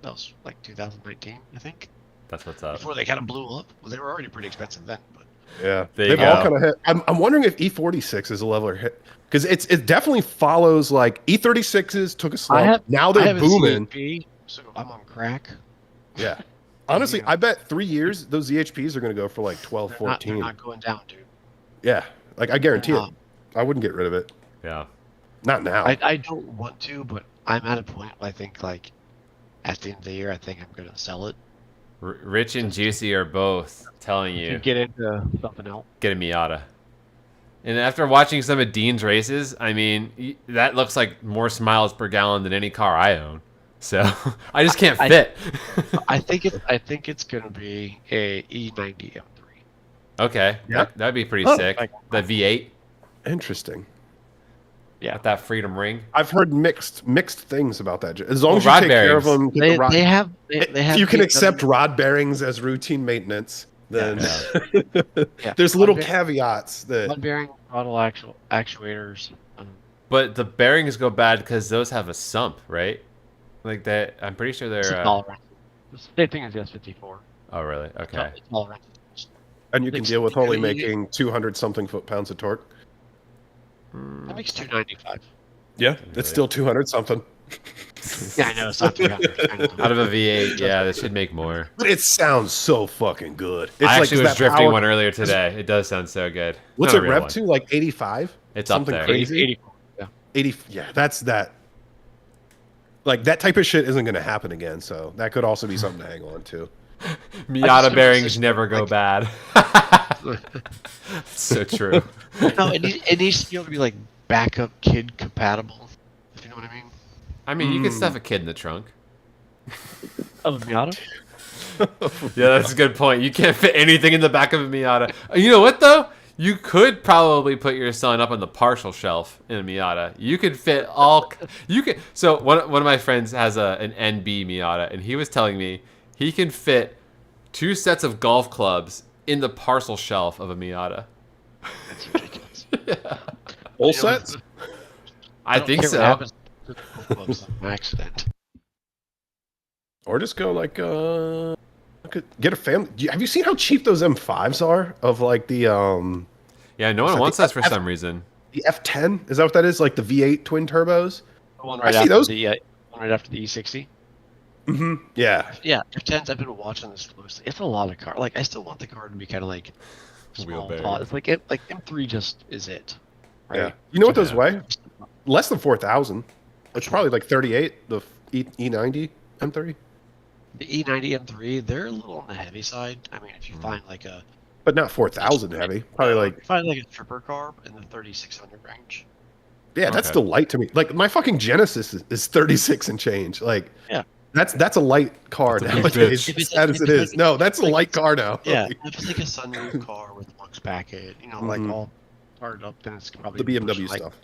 was like 2019, I think. that's what's up. Before they kind of blew up. Well, they were already pretty expensive then, but Yeah, There you they've all go. kind of hit. I'm wondering if E46 is a leveler hit because it definitely follows like E36s took a slump. Now I they're have a booming. CHP, so I'm on crack. Yeah. Honestly, Yeah. I bet 3 years those ZHPs are going to go for like 12, They're 14. not going down, dude. Yeah, like I guarantee it. I wouldn't get rid of it. Yeah. Not now. I don't want to, but I'm at a point where I think like at the end of the year, I think I'm gonna sell it. Rich and Juicy are both telling you To get into something else. get a Miata. And after watching some of Dean's races, I mean, that looks like more miles per gallon than any car I own. So I just can't fit. I think it's gonna be a E90 M3. Okay, Yeah. that'd be pretty sick. The V8 Interesting. Yeah, with that Freedom Ring. I've heard mixed things about that. As long as you rod take care of bearings. them, they have. if you can accept rod bearings as routine maintenance, then there's little caveats that. Rod bearing, throttle actuators. But the bearings go bad because those have a sump, right? Like that. I'm pretty sure It's they're. all around. Same thing as the S54. Oh, really? Okay. It's all around. And you can deal with only making 200 something foot-pounds of torque. That makes 295. Yeah, it's still 200 something. Yeah, I know it's not 300. Out of a V8, yeah, that should make more. But it sounds so fucking good. It's I like, actually is was that drifting power- one earlier today. It does sound so good. What's Not it a real rev one. to? Like 85? It's up something there. crazy. 84. Yeah. 80. Yeah, that's that. Like that type of shit isn't going to happen again. So that could also be something to hang on to. Miata bearings never go bad. So true. No, it needs to be able to be like backup kid compatible. If you know what I mean. I mean, you could stuff a kid in the trunk. Of a Miata. Yeah, that's a good point. You can't fit anything in the back of a Miata. You know what, though? You could probably put your son up on the partial shelf in a Miata. You could fit all... You could. So one of my friends has an NB Miata, and he was telling me he can fit 2 sets of golf clubs in the parcel shelf of a Miata. That's ridiculous. Full sets? I don't think care what so. happens to the clubs on an accident. Or just go like, get a family. Have you seen how cheap those M5s are? Of like the, Yeah, no one wants us for some reason. the F10? Is that what that is? Like the V8 twin turbos? The one I right see after those. one right after the E60. Mm-hmm. Yeah. Yeah, F10s. I've been watching this closely. It's a lot of car. Like I still want the car to be kind of like small. Wheelbarrow. It's like M3 just is it. Right? Yeah. You know what those weigh? Less than 4,000. It's probably like 38, the E90 M30. The E90 M3, they're a little on the heavy side. I mean, if you find like a But not 4,000 heavy. Probably like, find like a stripper car in the 3,600 range. yeah, that's Okay. still light to me. Like my fucking Genesis is 36 and change. Like, Yeah. that's a light car That's a big nowadays. bitch. If it's Sad like- as if it it's is. like- No, that's a light car now. Yeah, if it's like a sunroof car with lux packet, like Mhm. all fired up, then it's probably The BMW pushing, like, stuff.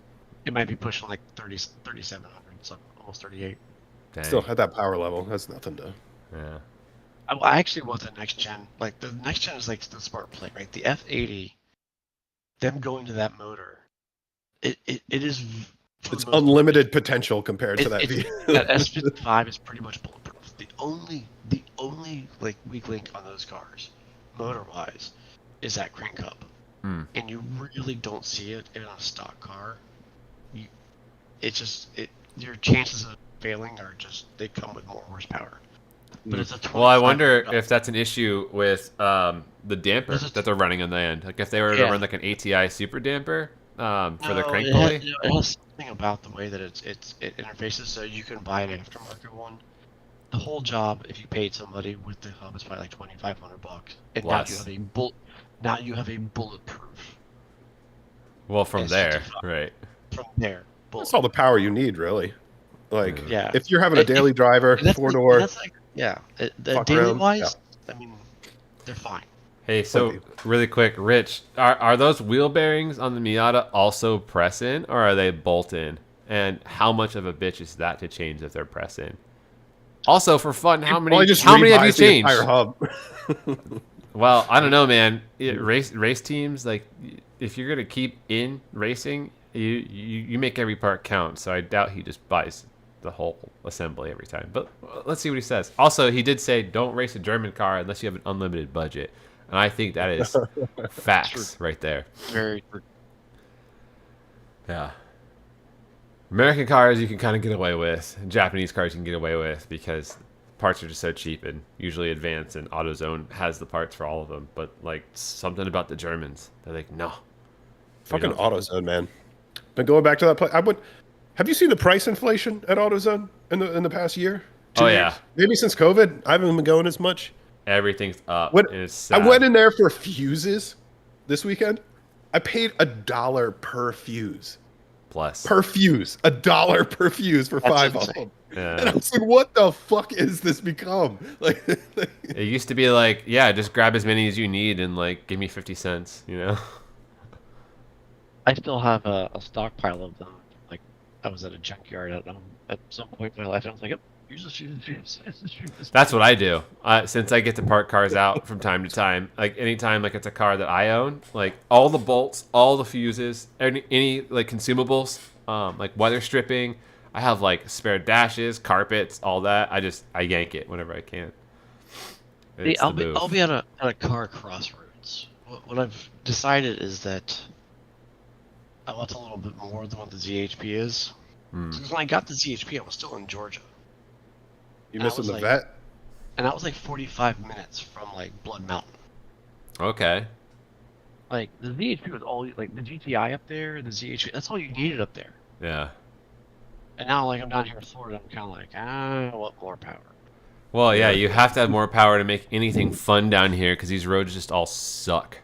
It might be pushing like 3,700, so almost 38. Dang. Still at that power level. That's nothing to. Yeah. I actually want the next gen. Like the next gen is like the smart plate, right? The F80, them going to that motor, it is. for It's the most unlimited potential compared to that. that S55 is pretty much bulletproof. The only like weak link on those cars, motor wise, is that crank up, Hmm. and you really don't see it in a stock car. Your chances of failing are just they come with more horsepower. But it's a Well, I wonder 25 if that's an issue with the damper This is- that they're running on the end. Like if they were to Yeah. run like an ATI super damper for the No, crank it pulley. has, it has something about the way that it interfaces, so you can buy an aftermarket one. The whole job, if you paid somebody with the hub, is probably like $2,500, and Less. now you have a bulletproof Well, from Yes, there, 55. right? from there. That's all the power you need, really. Like, Yeah. if you're having a If- daily driver, And that's four like- door, that's like, yeah, the Fuck daily around, wise, I mean, they're fine. Hey, so really quick, Rich, are those wheel bearings on the Miata also press in, or are they bolt in? And how much of a bitch is that to change if they're press in? Also, for fun, how many have you revise the changed? entire hub. Well, I don't know, man. Race teams, like if you're gonna keep in racing, you make every part count. So I doubt he just buys the whole assembly every time. But let's see what he says. Also, he did say don't race a German car unless you have an unlimited budget, and I think that is facts right there. Very Yeah. American cars you can kind of get away with. Japanese cars you can get away with because parts are just so cheap, and usually Advance and AutoZone has the parts for all of them. But like something about the Germans, they're like, no, Fucking AutoZone, man. Been going back to that place. Have you seen the price inflation at AutoZone in the past year? 2 years? Yeah. Maybe since COVID. I haven't been going as much. Everything's up. I went in there for fuses this weekend. I paid $1 per fuse. Plus. Per fuse. $1 per fuse for 5 of them. Yeah. And I was like, what the fuck is this become? Like, it used to be like, yeah, just grab as many as you need and like give me 50 cents, you know? I still have a stockpile of them. Like, I was at a junkyard at some point in my life, and I was like, yep, here's the shoes. That's what I do. Since I get to park cars out from time to time, like anytime like it's a car that I own, like all the bolts, all the fuses, any like consumables, like weather stripping, I have like spare dashes, carpets, all that. I yank it whenever I can. I'll be at a car crossroads. What I've decided is that I want a little bit more than what the ZHP is. Because when I got the ZHP, I was still in Georgia. You missing the vet? And that was like 45 minutes from like Blood Mountain. Okay. Like the ZHP was all like the GTI up there, the ZHP. That's all you needed up there. Yeah. And now like I'm down here in Florida, I'm kind of like I want more power. Well, yeah, you have to have more power to make anything fun down here because these roads just all suck.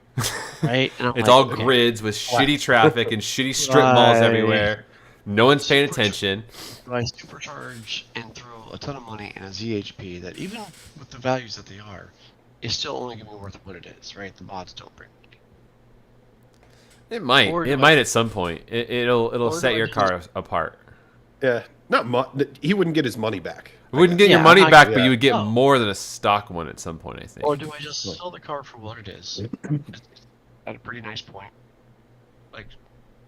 Right? It's all grids with shitty traffic and shitty strip malls everywhere. No one's paying attention. I supercharge and throw a ton of money in a ZHP that even with the values that they are, is still only going to be worth what it is, right? The mods don't bring money. It might. It might at some point. It'll set your car apart. Yeah. Not much. He wouldn't get his money back. You wouldn't get your money back, but you would get more than a stock one at some point, I think. Or do I just sell the car for what it is? At a pretty nice point. Like,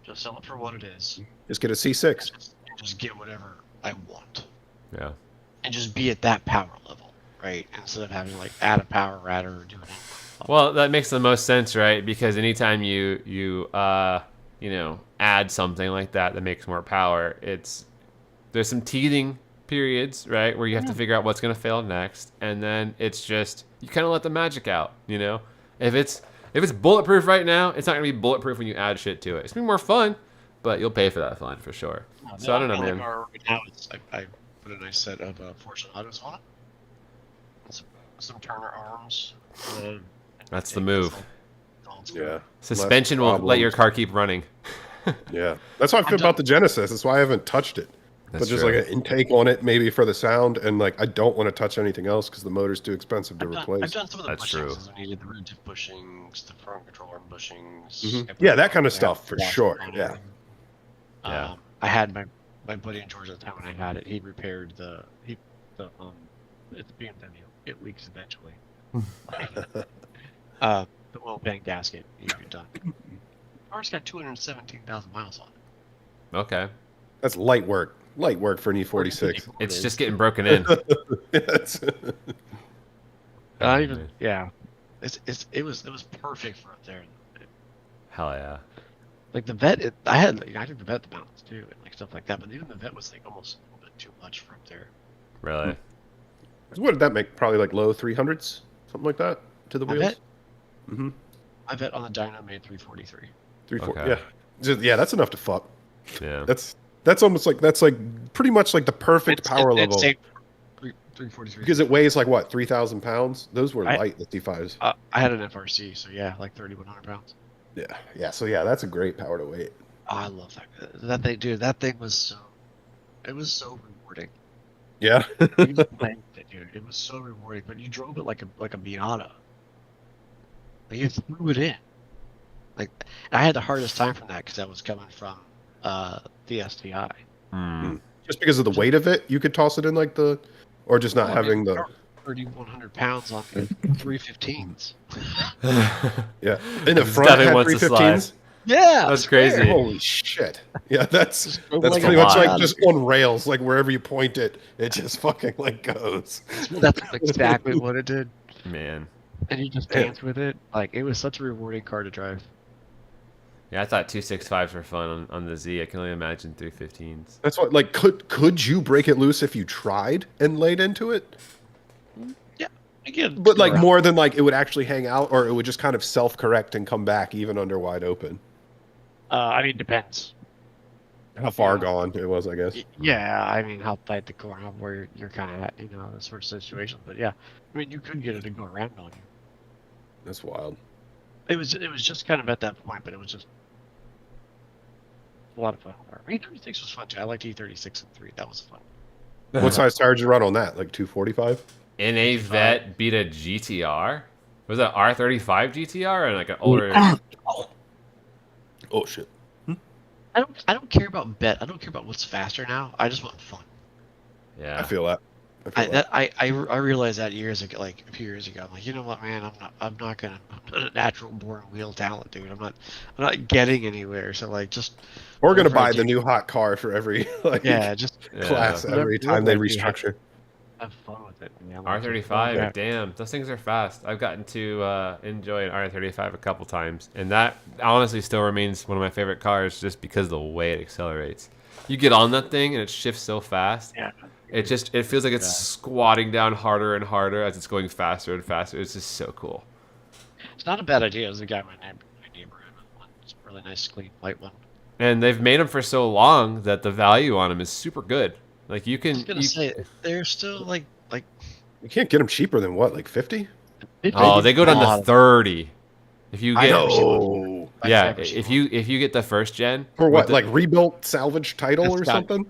just sell it for what it is. Just get a C6. Just get whatever I want. Yeah. And just be at that power level, right? Instead of having to like add a power adder or do anything. Well, that makes the most sense, right? Because anytime you add something like that makes more power, there's some teething periods, right, where you have to figure out what's going to fail next, and then it's just you kind of let the magic out, you know. If it's bulletproof right now, it's not going to be bulletproof when you add shit to it. It's going to be more fun, but you'll pay for that fun for sure. So I don't know, man. Right now I put a nice set of Fortune Autos on it. Some Turner arms. That's the move. Yeah. Suspension will let your car keep running. Yeah. That's how I feel about the Genesis. That's why I haven't touched it. But just like an intake on it, maybe for the sound, and like I don't want to touch anything else because the motor's too expensive to replace. I've done some of the bushings. I needed the rear diff bushings, the front controller bushings. Yeah, that kind of stuff for sure. Yeah. I had my buddy in Georgia at the time when I had it. He repaired it's a BMW. It leaks eventually. The oil pan gasket. You're done. Car's got 217,000 miles on it. Okay. That's light work. Light work for an E46. It's just getting broken in. Yeah. It was perfect for up there. Hell yeah. Like the vet, I took the vet to mountains too, and like stuff like that. But even the vet was like almost a little bit too much for up there. Really? What did that make? Probably like low 300s, something like that, to the wheels. I vet on the dyno made 343. 340. Okay. Yeah. Yeah, that's enough to fuck. Yeah. That's almost like pretty much like the perfect power level. It's 343. Because it weighs like what, 3,000 pounds? Those were light, the T5s. I had an FRC, so yeah, like 3,100 pounds. Yeah. So yeah, that's a great power to weight. Oh, I love that thing, dude. That thing was so rewarding. Yeah. It was so rewarding, but you drove it like a Miata. Like you threw it in. Like I had the hardest time from that because I was coming from the STI. Just because of the weight of it, you could toss it in like or just not having the 3,100 pounds on 315s. Yeah, in the front had 315s. Yeah, that's crazy. Holy shit! Yeah, that's pretty much like just on rails. Like wherever you point it, it just fucking like goes. That's exactly what it did, man. And you just dance with it. Like it was such a rewarding car to drive. Yeah, I thought 265s were fun on the Z. I can only imagine 315s. That's what. Like, could you break it loose if you tried and laid into it? Yeah, again. But like more than like it would actually hang out, or it would just kind of self-correct and come back even under wide open. I mean, depends. How far gone it was, I guess. Yeah, I mean, how tight the corner, where you're kind of at, that sort of situation. But yeah, I mean, you could get it to go around on you. That's wild. It was just kind of at that point, but it was just a lot of fun. E36 was fun too. I liked E36 and 3. That was fun. What size tire did you run on that? Like 245? NA Vet beat a GTR. Was that R35 GTR or like an older? Oh shit. I don't care about bet. I don't care about what's faster now. I just want fun. Yeah, I feel that. I realized that years ago, like a few years ago. I'm like, you know what, man? I'm not a natural born wheel talent, dude. I'm not getting anywhere. So like, just We're gonna buy the new hot car for every class every time they restructure. Have fun with it. Man. R35, damn, those things are fast. I've gotten to enjoy an R35 a couple times, and that honestly still remains one of my favorite cars just because of the way it accelerates. You get on that thing and it shifts so fast. Yeah. It feels like it's squatting down harder and harder as it's going faster and faster. It's just so cool. It's not a bad idea. There's a guy in my neighborhood. It's a really nice, clean, white one. And they've made them for so long that the value on them is super good. Like you can. I was gonna say they're still like You can't get them cheaper than what, like 50? Oh, they go down to 30. If you get, Yeah, if you get the first gen For what, like rebuilt salvage title or something?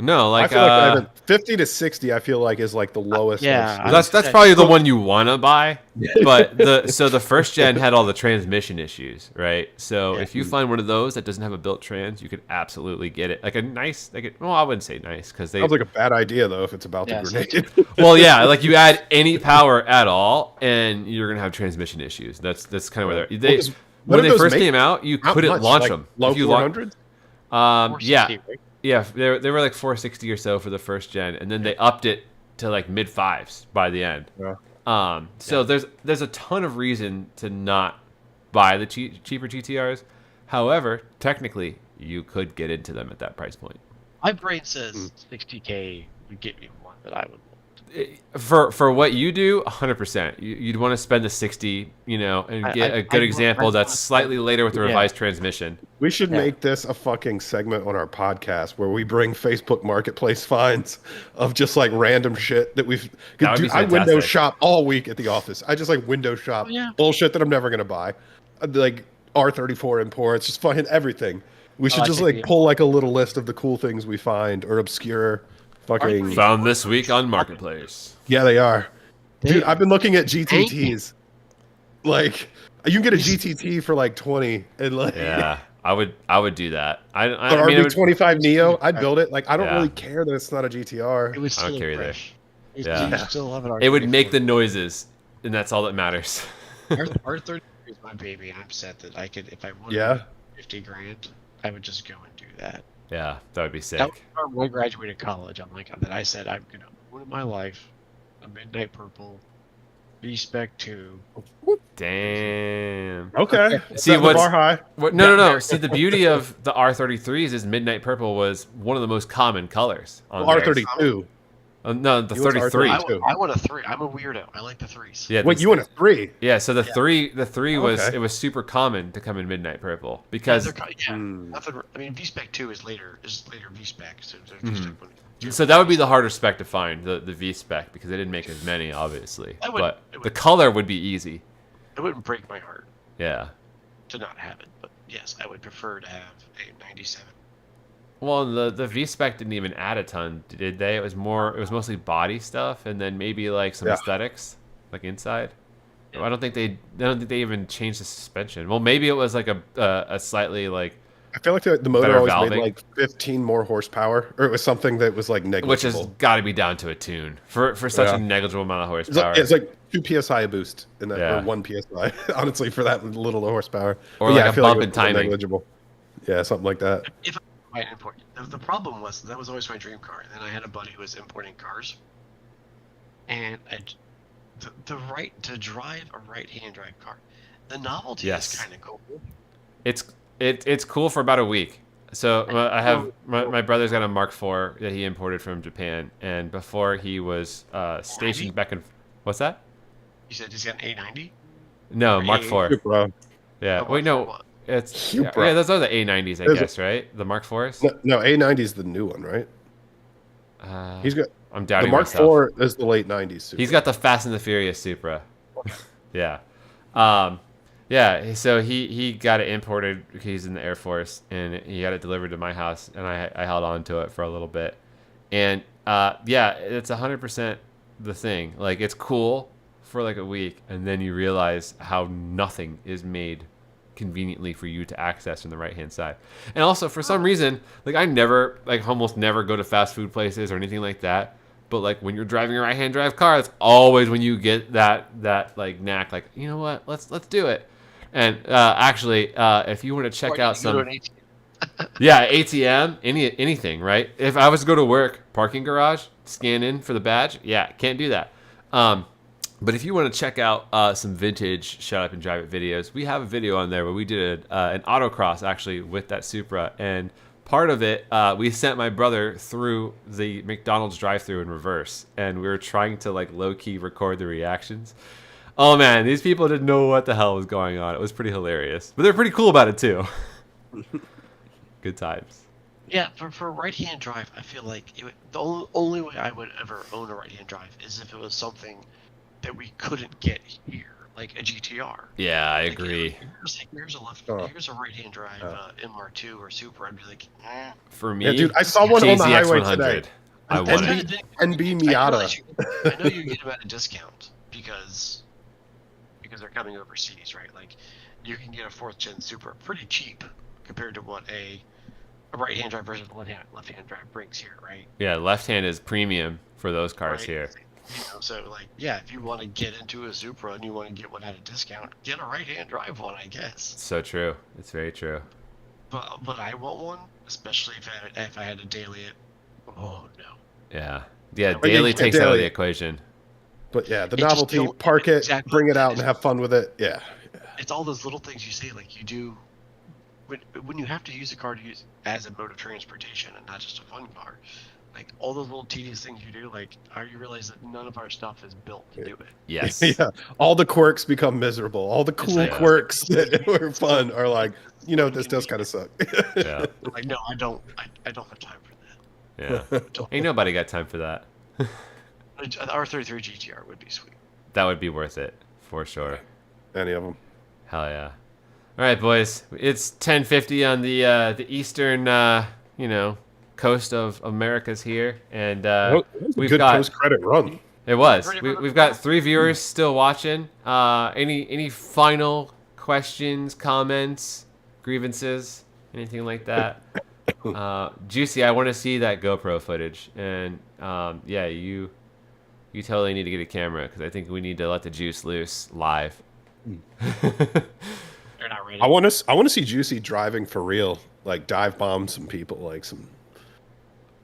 No, like, I feel like 50 to 60. I feel like is like the lowest. Yeah, that's probably the one you want to buy. But the first gen had all the transmission issues, right? So if you find one of those that doesn't have a built trans, you could absolutely get it. Like a nice, well, I wouldn't say nice because they. Sounds like a bad idea though if it's about to grenade. Well, yeah, like you add any power at all, and you're gonna have transmission issues. That's kind of where they. When they first came out, you couldn't launch them. Low 400s? Yeah. Yeah, they were like 460 or so for the first gen, and then they upped it to like mid fives by the end. Yeah. So there's a ton of reason to not buy the cheaper GTRs. However, technically, you could get into them at that price point. My brain says 60K would get me one that I would want. For what you do, 100%. You'd want to spend the 60, and get a good example that's slightly later with the revised transmission. We should make this a fucking segment on our podcast where we bring Facebook Marketplace finds of just like random shit that we've. I window shop all week at the office. I just like window shop bullshit that I'm never gonna buy, like R34 imports, just fucking everything. We should just like pull like a little list of the cool things we find or obscure. Fucking found this week on Marketplace. Yeah, they are. Dude, I've been looking at GTTs. Like, you can get a GTT for like 20, and like I would do that. An RB25 Neo, I'd build it. Like, I don't really care that it's not a GTR. It would still I don't care either. Yeah, still have an it would make the noises, and that's all that matters. R33 is my baby, and I'm set that I could, if I wanted 50 grand, I would just go and do that. Yeah, that would be sick. That was when I graduated college. I'm like, that I said I'm gonna own in my life a Midnight Purple V-Spec 2. Damn. Okay. See what's bar high? No. See, the beauty of the R33s is Midnight Purple was one of the most common colors on R32. No, the 33. I want a 3. I'm a weirdo. I like the 3s. Yeah. Wait, you want a 3? Yeah. So the 3 was it was super common to come in Midnight Purple because nothing. I mean, V-Spec 2 is later V-Spec. So that would be the harder spec to find, the V-Spec, because they didn't make as many, obviously. But the color would be easy. It wouldn't break my heart. Yeah. To not have it, but yes, I would prefer to have a 97. Well, the V-Spec didn't even add a ton, did they? It was mostly body stuff, and then maybe like some aesthetics, like inside. Yeah. I don't think they even changed the suspension. Well, maybe it was like a slightly like. I feel like the motor always made like 15 more horsepower, or it was something that was like negligible. Which has got to be down to a tune for such a negligible amount of horsepower. It's like 2 psi a boost in that, or 1 psi. Honestly, for that little horsepower. Or like a bump in timing. Negligible. Yeah, something like that. If I import, the problem was that was always my dream car. And then I had a buddy who was importing cars, and the right to drive a right-hand drive car, the novelty is kind of cool. It's cool for about a week. So I have my brother's got a Mark IV that he imported from Japan, and before he was stationed back in what's that? You said he's got an A90? No, Mark IV. Bro. Yeah. Oh, Wait, no. It's Supra. yeah. Those are the A90s, I There's guess, right? The Mark IVs. No, A90 is the new one, right? He's got I'm the doubting Mark myself. IV is the late '90s. Supra. He's got the Fast and the Furious Supra. Yeah. Yeah, so he got it imported because he's in the Air Force, and he got it delivered to my house, and I held on to it for a little bit. And yeah, it's 100% the thing. Like, it's cool for like a week, and then you realize how nothing is made conveniently for you to access from the right-hand side. And also, for some reason, like, I never, like, almost never go to fast food places or anything like that. But like when you're driving a right-hand drive car, it's always when you get that like knack, like, you know what, let's do it. And actually, if you want to check out some, yeah, ATM, anything, right? If I was to go to work, parking garage, scan in for the badge, yeah, can't do that. But if you want to check out some vintage Shut Up and Drive It videos, we have a video on there where we did an autocross actually with that Supra, and part of it, we sent my brother through the McDonald's drive-thru in reverse, and we were trying to like low-key record the reactions. Oh man, these people didn't know what the hell was going on. It was pretty hilarious, but they're pretty cool about it too. Good times. Yeah, for right-hand drive, I feel like the only way I would ever own a right-hand drive is if it was something that we couldn't get here, like a GTR. Yeah, I agree. Here's a right-hand drive MR2 or Supra. I'd be like, For me, yeah, dude, I saw one on the highway ZX100. today. I want it. NB Miata. I know you get them at a discount because they're coming overseas, right? Like, you can get a 4th-gen Supra pretty cheap compared to what a right-hand drive versus left-hand drive brings here, right? Yeah, left hand is premium for those cars Right. here. You know, so like, yeah, if you want to get into a Supra and you want to get one at a discount, get a right-hand drive one, I guess. So true. It's very true. But I want one, especially if I had to daily it. Oh no. Yeah, But daily you takes can't out of daily. the equation. But yeah, the It just novelty, don't- park it, exactly. bring it out, and have fun with it. Yeah. It's all those little things you say, like you do when you have to use a car to use as a mode of transportation and not just a fun car. Like all those little tedious things you do, like you realize that none of our stuff is built to do it. Yes. Yeah. All the quirks become miserable. All the cool like- quirks that were fun are like, you know, this does kind of suck. Yeah. Like no, I don't have time for that. Yeah. Ain't nobody got time for that. R33 GTR would be sweet. That would be worth it for sure. Any of them. Hell yeah. All right, boys. It's 10:50 on the eastern, coast of America's here, and That was a we've good got. post credit run. It was. We've got 3 viewers still watching. Any final questions, comments, grievances, anything like that? Juicy, I want to see that GoPro footage, and yeah, you totally need to get a camera because I think we need to let the juice loose live. They're not ready. I want to see Juicy driving for real, like dive bomb some people, like some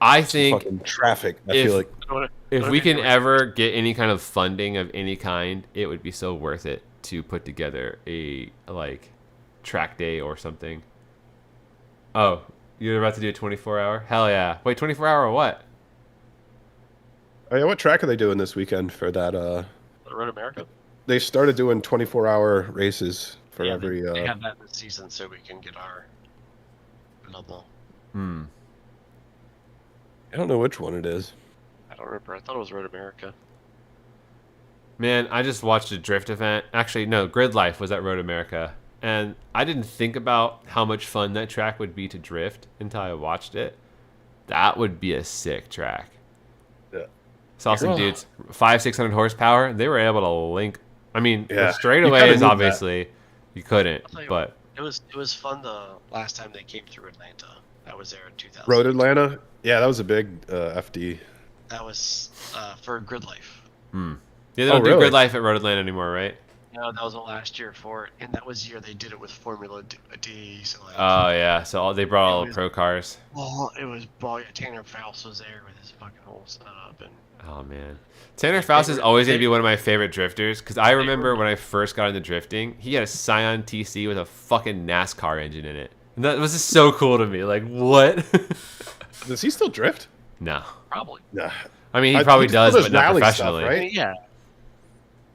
I think fucking traffic. I if- feel like if we can ever get any kind of funding of any kind, it would be so worth it to put together a like track day or something. Oh, you're about to do a 24-hour? Hell yeah. Wait, 24-hour or what? oh yeah, what track are they doing this weekend for that? Road America. They started doing 24-hour races for Yeah, every. they have that this season, so we can get our level. I don't know which one it is. I don't remember. I thought it was Road America. Man, I just watched a drift event. Actually, no, Grid Life was at Road America. And I didn't think about how much fun that track would be to drift until I watched it. That would be a sick track. Yeah. Saw some dudes, 500-600 horsepower. They were able to link. I mean, Yeah. the straightaways, You kinda need that. obviously, you couldn't. I'll tell you But It was fun the last time they came through Atlanta. That was there in 2000. Road Atlanta. Yeah, that was a big FD. That was for Grid Life. yeah, they don't do really? Grid Life at Road Atlanta anymore, right? No, that was the last year for it, and that was the year they did it with Formula D. So like, Oh, yeah. So they brought all the pro cars. it was Tanner Faust was there with his fucking whole setup, and Oh, man. Tanner Faust is always going to be one of my favorite drifters because I remember when I first got into drifting, he had a Scion TC with a fucking NASCAR engine in it. And that was just so cool to me. Like, what? Does he still drift? No. probably. Nah. I mean, he I probably think he still does, but not rally professionally. stuff, right? Yeah,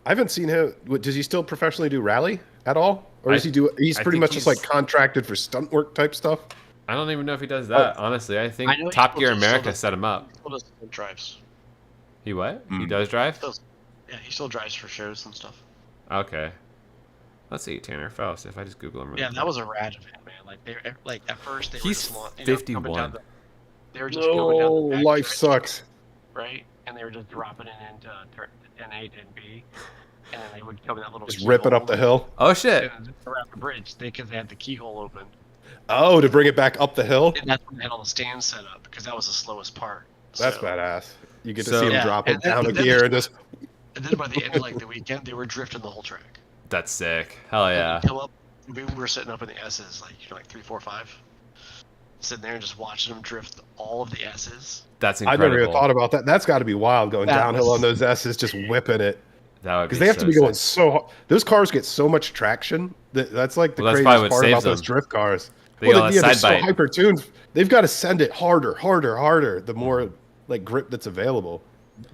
I haven't seen him. Does he still professionally do rally at all? Or does he do? He's I pretty think much just like contracted for stunt work type stuff. I don't even know if he does that. Honestly, I think Top Gear America set him up. He still drives. He what? He does drive? Yeah, he still drives for shows and stuff. Okay. Let's see, Tanner Faust. If I just Google him. Really that was a rad event, man. Like at first they were He's just 51. They were just going down the back life stretch, sucks. right? And they were just dropping it into N8 and B, and then they would come in that little Just rip it up the hill. Oh shit! and around the bridge because they had the keyhole open. Oh, to bring it back up the hill. And that's when they had all the stands set up because that was the slowest part. That's So- badass. You get to So- see him Yeah, drop and it then- down a and then gear there's- and just. And then by the end of the weekend, they were drifting the whole track. That's sick. Hell yeah. And we were sitting up in the S's, like 3, 4, 5, sitting there and just watching them drift all of the S's. That's I incredible. never even thought about that. That's got to be wild going That downhill was- on those S's, just whipping it. That would be Because they have to so be going sick. so hard. Those cars get so much traction. That's like the Well, that's craziest probably what part saves about those them. drift cars. They got that they're side so bite. hyper-tuned. They've got to send it harder, the more like grip that's available.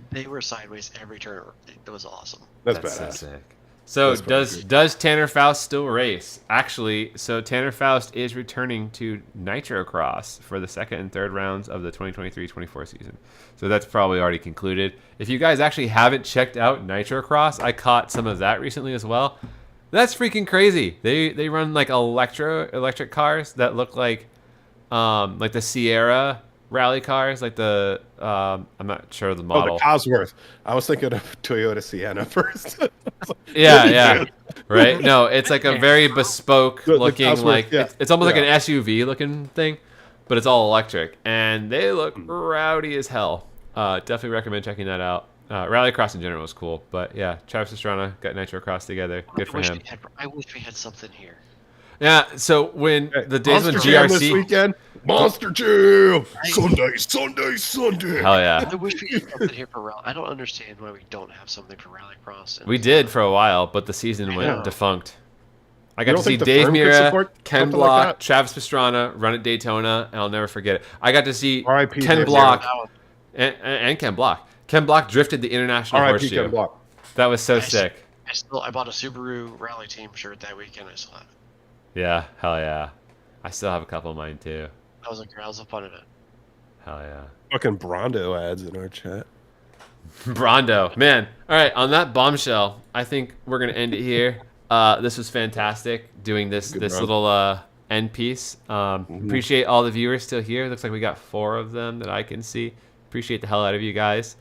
They were sideways every turn. It was awesome. That's so badass. sick. So That's does Tanner Faust still race? Actually, so Tanner Faust is returning to Nitrocross for the second and third rounds of the 2023-24 season. So that's probably already concluded. If you guys actually haven't checked out Nitrocross, I caught some of that recently as well. That's freaking crazy. They run like electric cars that look like the Sierra rally cars, like the I'm not sure the model. Oh, the Cosworth. I was thinking of Toyota Sienna first. Yeah. Right? No, it's like a very bespoke The looking, Cosworth, like, yeah. it's almost like Yeah. an SUV looking thing, but it's all electric. And they look rowdy as hell. Definitely recommend checking that out. Rallycross in general is cool. But yeah, Travis Pastrana got Nitrocross together. Good for him. I wish we had something here. Yeah, so when the days when Monster Jam this GRC... weekend. Monster Jam! Sunday. Hell yeah. I wish we had something here for rally. I don't understand why we don't have something for Rallycross. We did for a while, but the season know. went defunct. I You got don't to see think the Dave firm could Mira, support Ken something Block, like that? Travis Pastrana run at Daytona, and I'll never forget it. I got to see R.I.P. Ken Dave Block Mira. and Ken Block. Ken Block drifted the International R.I.P. Horseshoe. Ken Block. That was so sick. I bought a Subaru Rally Team shirt that weekend. I still have it. Yeah, hell yeah. I still have a couple of mine too. I was a fun event. Hell yeah. Fucking Brondo ads in our chat. Brondo, man. All right, on that bombshell, I think we're gonna end it here. This was fantastic doing this Good run. little end piece. Appreciate all the viewers still here. Looks like we got 4 of them that I can see. Appreciate the hell out of you guys.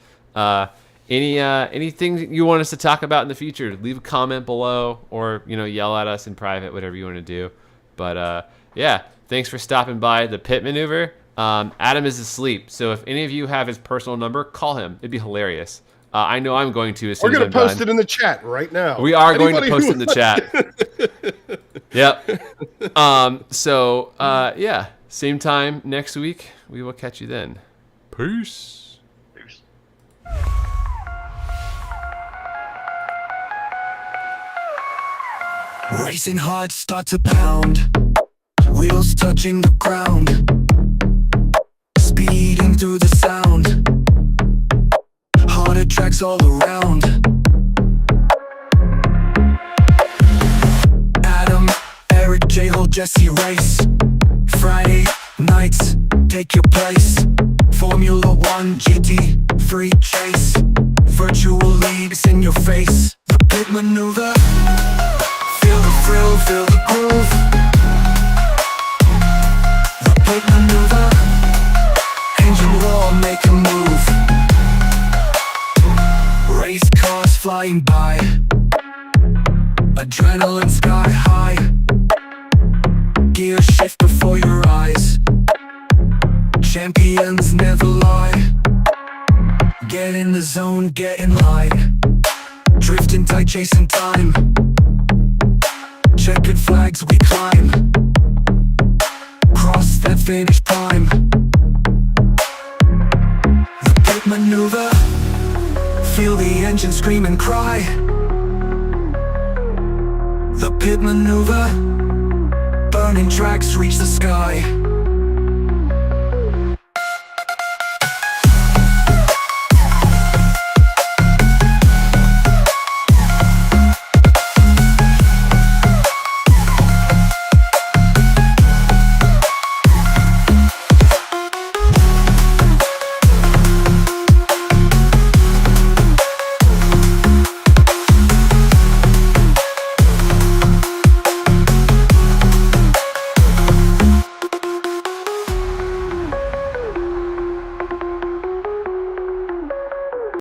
Anything you want us to talk about in the future? Leave a comment below, or yell at us in private, whatever you want to do. But yeah, thanks for stopping by the pit maneuver. Adam is asleep, so if any of you have his personal number, call him. It'd be hilarious. I know I'm going to as soon We're as going to I'm post done. it in the chat right now. We are going to Anybody post who it in the chat. Yep. So yeah, same time next week. We will catch you then. Peace. Racing hearts start to pound, wheels touching the ground, speeding through the sound, harder tracks all around. Adam, Eric, J-Hole, Jesse race, Friday nights, take your place, Formula 1 GT, free chase, virtual leagues in your face, the pit maneuver. Feel the thrill, feel the groove. The pit maneuver. Engine roar, make a move. Race cars flying by. Adrenaline sky high. Gear shift before your eyes. Champions never lie. Get in the zone, get in line. Drifting tight, chasing time. Checkered flags we climb. Cross that finish prime. The pit maneuver. Feel the engine scream and cry. The pit maneuver. Burning tracks reach the sky.